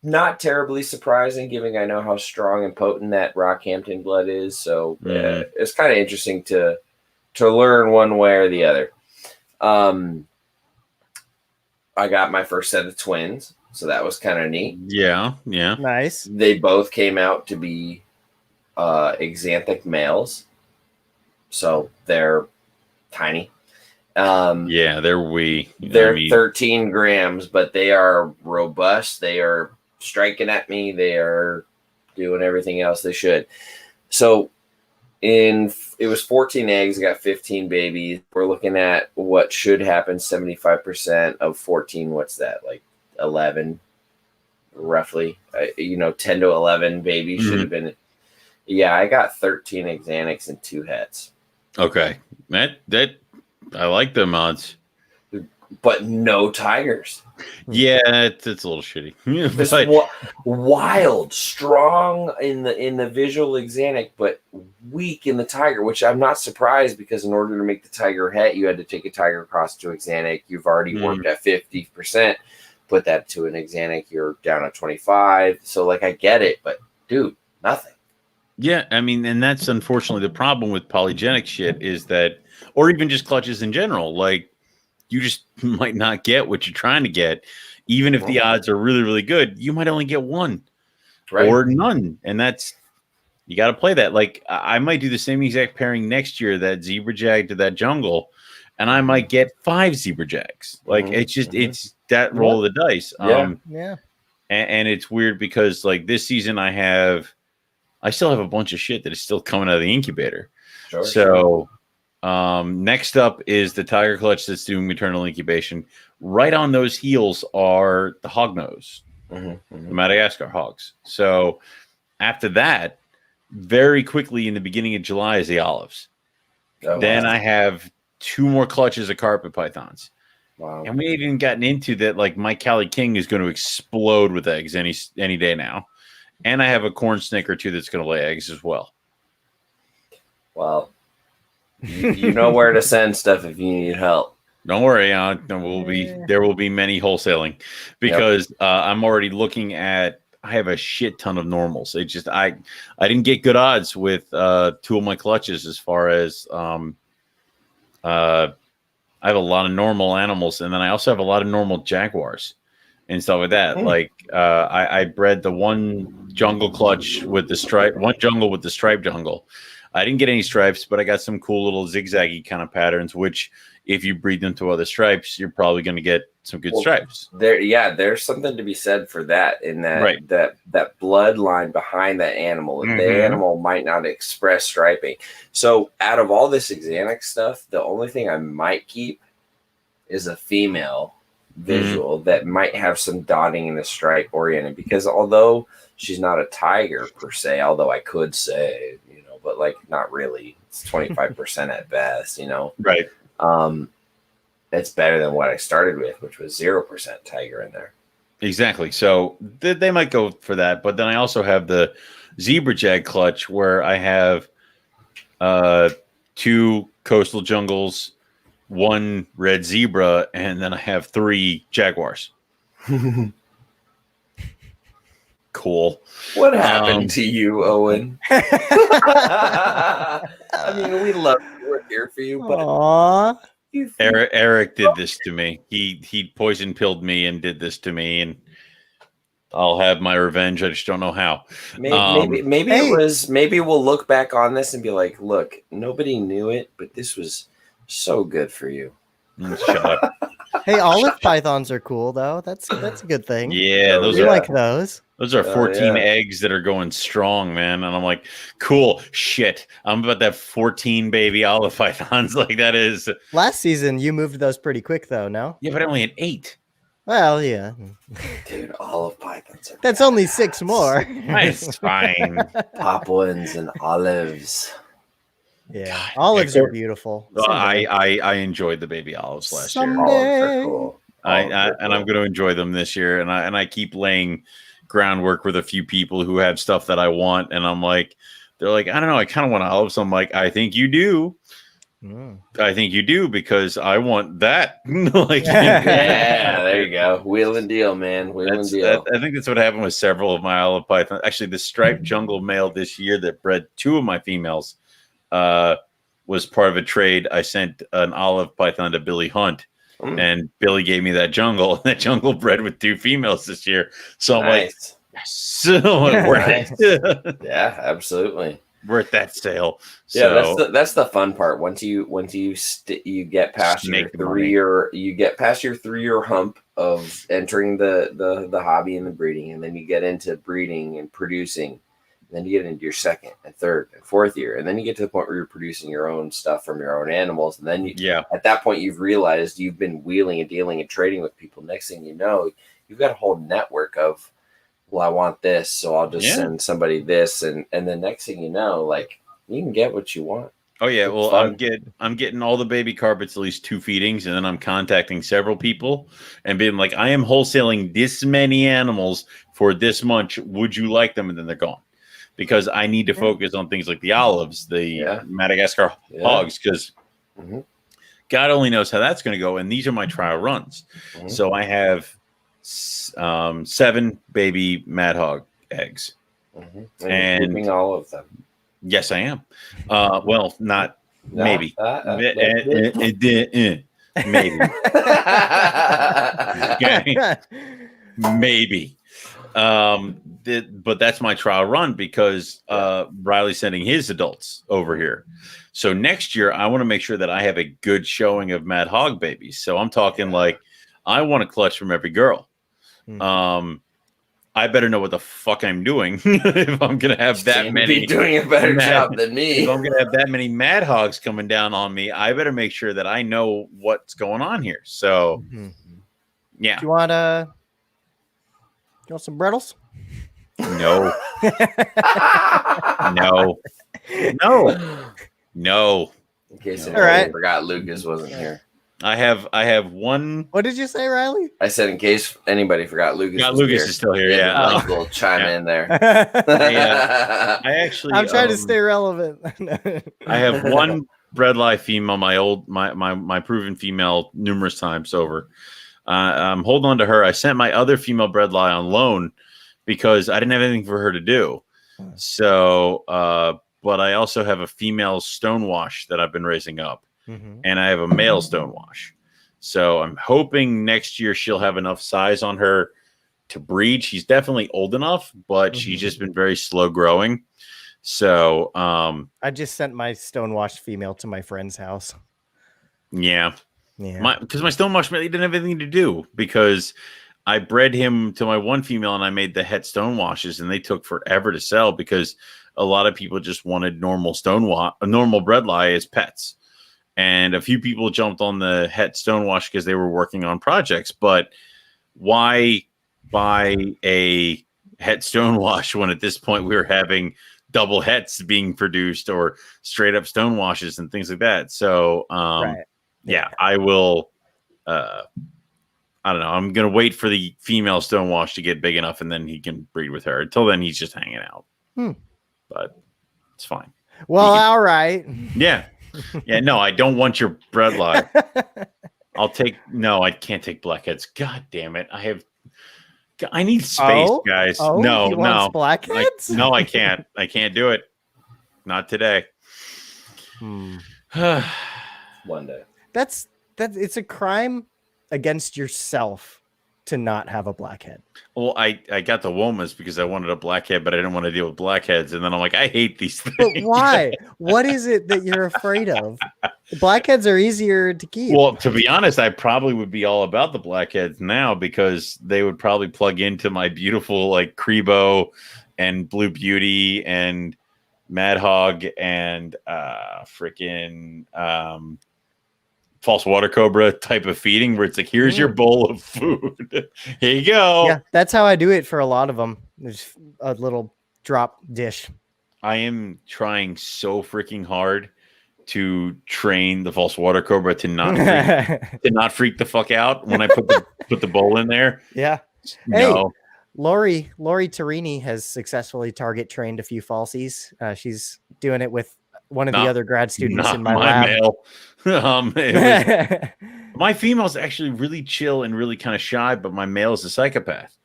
not terribly surprising, given I know how strong and potent that Rockhampton blood is. So it's kind of interesting to learn one way or the other. I got my first set of twins, so that was kind of neat. Yeah. Nice. They both came out to be Exanthic males, so they're tiny. They're wee. They're 13 grams, but they are robust. They are striking at me. They are doing everything else they should. So it was 14 eggs. I got 15 babies. We're looking at what should happen. 75% of 14. What's that? Like 11, roughly. 10 to 11 babies should have been. Yeah, I got 13 Exanics and 2 hets. Okay, that I like them odds, but no tigers. Yeah, it's a little shitty. Wild, strong in the visual Exanic, but weak in the tiger, which I'm not surprised, because in order to make the tiger het, you had to take a tiger cross to Exanic. You've already worked at 50%. put that to an exanic, you're down at 25. So like I get it, but dude, nothing. Yeah, I mean, and that's unfortunately the problem with polygenic shit is that, or even just clutches in general, like you just might not get what you're trying to get. Even if the odds are really, really good, you might only get one or none. And that's, you got to play that. Like I might do the same exact pairing next year, that zebra jag to that jungle, and I might get 5 zebra jags. Like it's just, it's that roll of the dice. Yeah. And it's weird because like this season I still have a bunch of shit that is still coming out of the incubator. So next up is the tiger clutch that's doing maternal incubation. Right on those heels are the hognose, the Madagascar hogs. So after that, very quickly in the beginning of July is the olives. Then I have 2 more clutches of carpet pythons. Wow. And we ain't even gotten into that. Like my Cali King is going to explode with eggs any day now. And I have a corn snake or 2 that's going to lay eggs as well. Well, you know where to send stuff if you need help. Don't worry, there will be many wholesaling because I'm already looking at. I have a shit ton of normals. It just I didn't get good odds with 2 of my clutches as far as I have a lot of normal animals, and then I also have a lot of normal jaguars and stuff like that. Like I bred the one jungle clutch with the stripe, one jungle with the stripe jungle. I didn't get any stripes, but I got some cool little zigzaggy kind of patterns, which if you breed them to other stripes, you're probably going to get some good stripes. There's something to be said for that, in that that bloodline behind that animal. The animal might not express striping. So out of all this exanic stuff, the only thing I might keep is a female visual that might have some dotting and a stripe oriented, because although she's not a tiger per se, although I could say, but like not really, it's 25% at best, Right. It's better than what I started with, which was 0% tiger in there. Exactly. So they might go for that, but then I also have the zebra jag clutch where I have 2 coastal jungles, 1 red zebra, and then I have 3 jaguars. Cool. What happened to you, Owen? I mean, we love to work here for you, but Eric did this to me. He poison pilled me and did this to me, and I'll have my revenge. I just don't know how. Maybe it was. Maybe we'll look back on this and be like, "Look, nobody knew it, but this was so good for you." Shut up. Hey, olive pythons are cool though. That's a good thing. Yeah, we like those. Those are 14 eggs that are going strong, man. And I'm like, cool, shit. I'm about to have 14 baby olive pythons. Like that is. Last season, you moved those pretty quick, though, no? Yeah, but I only had 8. Well, yeah. Dude, olive pythons. That's only 6 more. It's fine. Papuans and olives. Yeah, olives are beautiful. I enjoyed the baby olives last year. Olives are cool. And I'm going to enjoy them this year. And I keep laying groundwork with a few people who have stuff that I want, and I'm like, they're like, I don't know, I kind of want olives. I'm like, I think you do. I think you do, because I want that. Like, yeah, there you go. Wheel and deal, man. Wheel and deal. I think that's what happened with several of my olive pythons. Actually, the striped jungle male this year that bred 2 of my females was part of a trade. I sent an olive python to Billy Hunt. And Billy gave me that jungle, and that jungle bred with 2 females this year. So I'm like, yes, worth it. Yeah, absolutely worth that sale. Yeah, so, that's the fun part. Once you get past your 3-year hump of entering the hobby and the breeding, and then you get into breeding and producing. Then you get into your 2nd and 3rd and 4th year, and then you get to the point where you're producing your own stuff from your own animals. And then at that point, you've realized you've been wheeling and dealing and trading with people. Next thing you know, you've got a whole network of, well, I want this, so I'll just send somebody this, and the next thing you know, like, you can get what you want. Oh yeah, well, I'm getting all the baby carpets at least 2 feedings, and then I'm contacting several people and being like, I am wholesaling this many animals for this much. Would you like them? And then they're gone. Because I need to focus on things like the olives, the Madagascar hogs, because God only knows how that's going to go. And these are my trial runs. So I have 7 baby Mad Hog eggs. Mm-hmm. And keeping all of them. Yes, I am. Well, not maybe. Maybe. Okay. Maybe. But that's my trial run because Riley's sending his adults over here. So next year, I want to make sure that I have a good showing of Mad Hog babies. So I'm talking like I want to clutch from every girl. I better know what the fuck I'm doing if I'm gonna have that many. Be doing a better job than me. If I'm gonna have that many Mad Hogs coming down on me, I better make sure that I know what's going on here. So, yeah. Do you want some Brettles? No. No. In case I forgot Lucas wasn't here. I have one. What did you say, Riley? I said in case anybody forgot Lucas. Lucas is still here. Yeah, We'll chime in there. I actually. I'm trying to stay relevant. I have one bredli female, my proven female, numerous times over. I'm holding on to her. I sent my other female bredli on loan because I didn't have anything for her to do. So, but I also have a female stonewash that I've been raising up. And I have a male stonewash. So I'm hoping next year she'll have enough size on her to breed. She's definitely old enough, but she's just been very slow growing. So I just sent my stonewashed female to my friend's house. Yeah. Because my stonewash really didn't have anything to do because I bred him to my one female and I made the het stonewashes and they took forever to sell because a lot of people just wanted normal bredli as pets. And a few people jumped on the het stonewash because they were working on projects. But why buy a het stonewash when at this point we were having double hets being produced or straight up stonewashes and things like that? So, I will. I don't know. I'm going to wait for the female stonewash to get big enough and then he can breed with her. Until then, he's just hanging out. But it's fine. Well, all right. Yeah. Yeah, no, I don't want your bredli. I can't take blackheads. God damn it. I need space, guys. No. Blackheads? No, I can't. I can't do it. Not today. One day. That's it's a crime against yourself to not have a blackhead. Well, I got the womas because I wanted a blackhead, but I didn't want to deal with blackheads. And then I'm like, I hate these things. But why? What is it that you're afraid of? Blackheads are easier to keep. Well, to be honest, I probably would be all about the blackheads now because they would probably plug into my beautiful like Crebo and Blue Beauty and Mad Hog and freaking false water cobra type of feeding where it's like, here's your bowl of food. Here you go. Yeah, that's how I do it for a lot of them. There's a little drop dish. I am trying so freaking hard to train the false water cobra to not freak the fuck out when I put the bowl in there. Yeah. No. Hey, Lori Tarini has successfully target trained a few falsies. She's doing it with one of the other grad students in my lab. Male. My female's actually really chill and really kind of shy, but my male is a psychopath.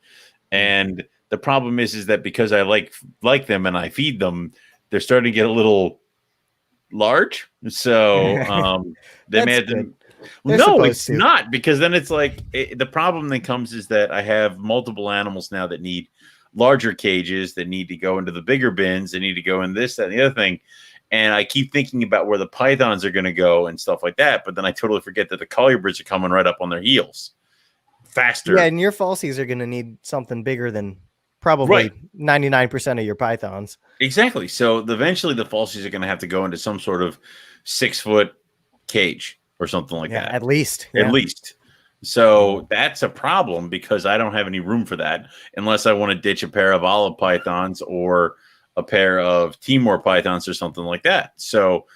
And the problem is that because I like them and I feed them, they're starting to get a little large. So they made them. No, it's not, because then it's like the problem that comes is that I have multiple animals now that need larger cages, that need to go into the bigger bins, that need to go in this, that, and the other thing. And I keep thinking about where the pythons are going to go and stuff like that. But then I totally forget that the colubrids are coming right up on their heels faster. Yeah, and your falsies are going to need something bigger than probably 99% of your pythons. Exactly. So eventually the falsies are going to have to go into some sort of 6-foot cage or something like that. At least. At least. So that's a problem because I don't have any room for that unless I want to ditch a pair of olive pythons or a pair of Timor pythons or something like that. So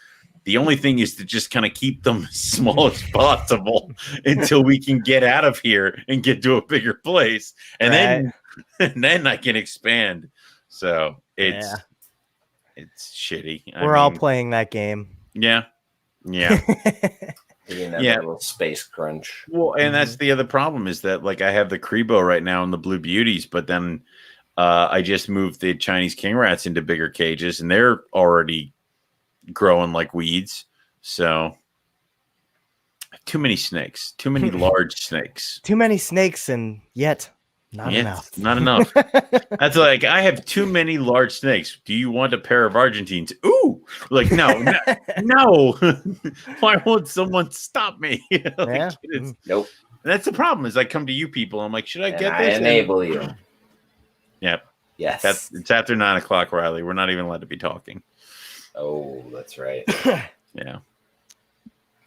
the only thing is to just kind of keep them as small as possible until we can get out of here and get to a bigger place. And then I can expand. So it's shitty. We're all playing that game. Yeah. Yeah. Getting that little space crunch. Well, and that's the other problem is that like I have the Crebo right now and the Blue Beauties, but then I just moved the Chinese king rats into bigger cages, and they're already growing like weeds. So too many snakes, too many large snakes, Too many snakes, and yet not enough. Not enough. That's like I have too many large snakes. Do you want a pair of Argentines? Ooh, like no. Why won't someone stop me? Like, Nope. That's the problem. Is I come to you people. I'm like, should I get I this? enable you. Yep. Yes. It's after 9 o'clock, Riley. We're not even allowed to be talking. Oh, that's right. Yeah.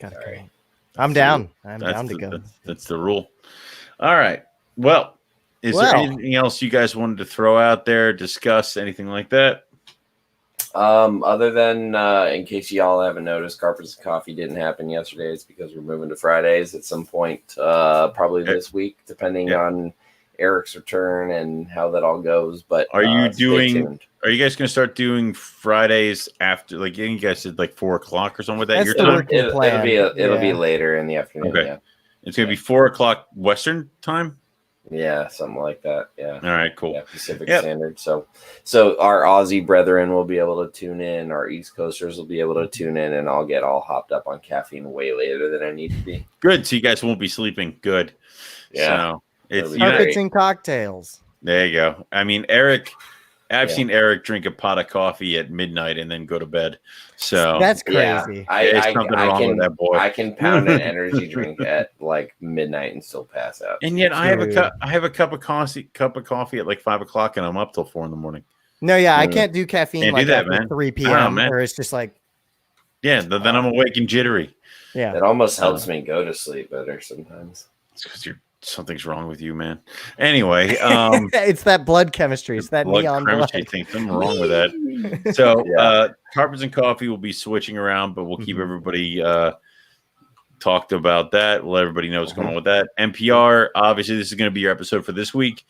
Sorry. I'm down. I'm down to go. That's the rule. All right. Well, is there anything else you guys wanted to throw out there, discuss, anything like that? Other than in case y'all haven't noticed, Carpets and Coffee didn't happen yesterday. It's because we're moving to Fridays at some point, probably this week, depending on Eric's return and how that all goes. But are you guys going to start doing Fridays after? Like you guys said, like 4 o'clock or something with that? That's Your the time? working plan. It'll be later in the afternoon. Okay. Yeah. It's going to be 4 o'clock Western time. Yeah, something like that. Yeah. All right, cool. Yeah, Pacific Standard. So our Aussie brethren will be able to tune in. Our East Coasters will be able to tune in, and I'll get all hopped up on caffeine way later than I need to be. Good. So you guys won't be sleeping. Good. Yeah. So it's Carpets and cocktails. There you go. I mean, I've seen Eric drink a pot of coffee at midnight and then go to bed. So that's crazy. There's something wrong with that boy. I can pound an energy drink at like midnight and still pass out. And yet I have a cup of coffee at like 5 o'clock, and I'm up till 4 a.m. No, I can't do caffeine like after 3 p.m. Or it's just like then I'm awake and jittery. Yeah, it almost helps me go to sleep better sometimes. It's because something's wrong with you, man. Anyway, it's that blood chemistry. It's that neon blood. Thing. Something wrong with that. So, Carpets and Coffee will be switching around, but we'll keep everybody talked about that. We'll let everybody know what's going on with that. MPR, obviously, this is going to be your episode for this week,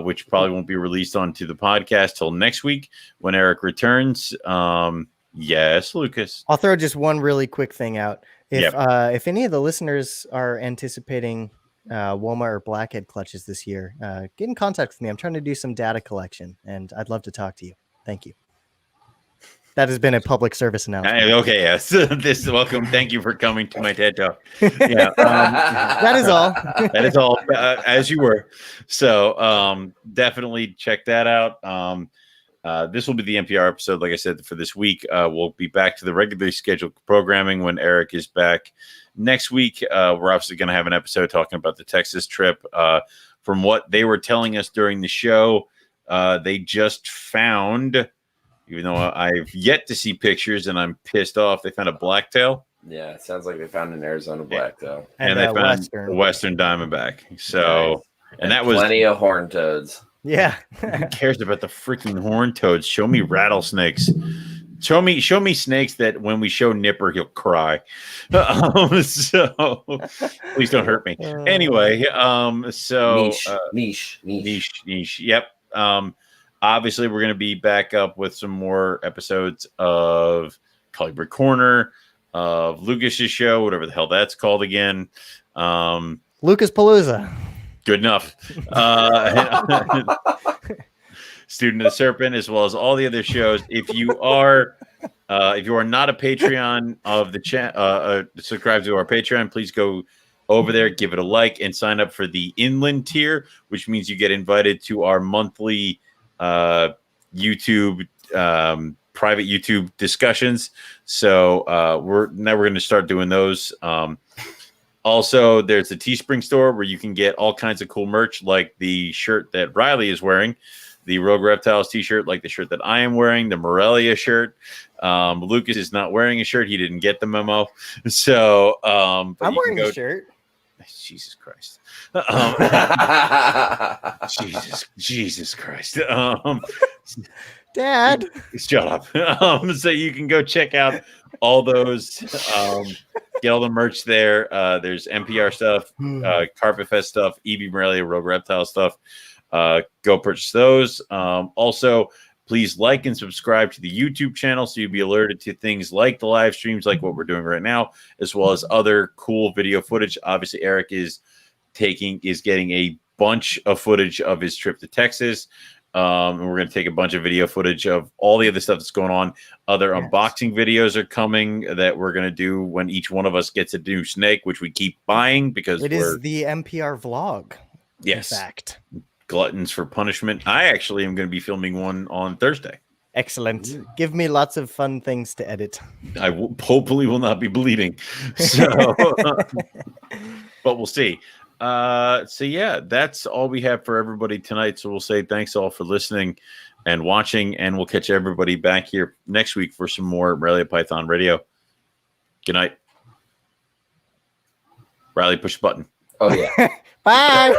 which probably won't be released onto the podcast till next week when Eric returns. Yes, Lucas. I'll throw just one really quick thing out. If any of the listeners are anticipating Woma or Blackhead clutches this year, get in contact with me. I'm trying to do some data collection, and I'd love to talk to you. Thank you. That has been a public service announcement. Okay, yes. Welcome. Thank you for coming to my TED Talk. Yeah, that is all. That is all, as you were. So definitely check that out. This will be the NPR episode, like I said, for this week. We'll be back to the regularly scheduled programming when Eric is back next week. We're obviously going to have an episode talking about the Texas trip. From what they were telling us during the show, they just found, even though I've yet to see pictures and I'm pissed off, they found a blacktail. Yeah, it sounds like they found an Arizona blacktail. And they found a Western Diamondback. So, and that was plenty of horned toads. Yeah. Who cares about the freaking horned toads? Show me rattlesnakes. Show me snakes that when we show Nipper, he'll cry. So please don't hurt me. Anyway, so niche. Yep. Obviously, we're going to be back up with some more episodes of Colibri Corner, of Lucas's show, whatever the hell that's called again. Lucas Palooza. Good enough. Student of the Serpent, as well as all the other shows. If you are not a Patreon of the chat, subscribe to our Patreon, please go over there, give it a like, and sign up for the Inland tier, which means you get invited to our monthly YouTube private YouTube discussions. So we're going to start doing those. Also, there's the Teespring store where you can get all kinds of cool merch, like the shirt that Riley is wearing, the Rogue Reptiles t-shirt, like the shirt that I am wearing, the Morelia shirt. Lucas is not wearing a shirt. He didn't get the memo. So I'm wearing a shirt. Jesus Christ. Jesus Christ. Dad. Shut up. So you can go check out all those, get all the merch there. There's MPR stuff, Carpet Fest stuff, EB Morelia, Rogue Reptile stuff. Go purchase those. Also, Please like and subscribe to the YouTube channel so you'll be alerted to things like the live streams, like what we're doing right now, as well as other cool video footage. Obviously, Eric is getting a bunch of footage of his trip to Texas. And we're going to take a bunch of video footage of all the other stuff that's going on. Other unboxing videos are coming that we're going to do when each one of us gets a new snake, which we keep buying because it is the MPR vlog. Yes. In fact. Gluttons for punishment. I actually am going to be filming one on Thursday. Excellent. Give me lots of fun things to edit. I hopefully will not be bleeding. So, but we'll see. So yeah, that's all we have for everybody tonight. So we'll say thanks all for listening and watching, and we'll catch everybody back here next week for some more Morelia Python Radio. Good night. Riley, push the button. Oh yeah. Bye.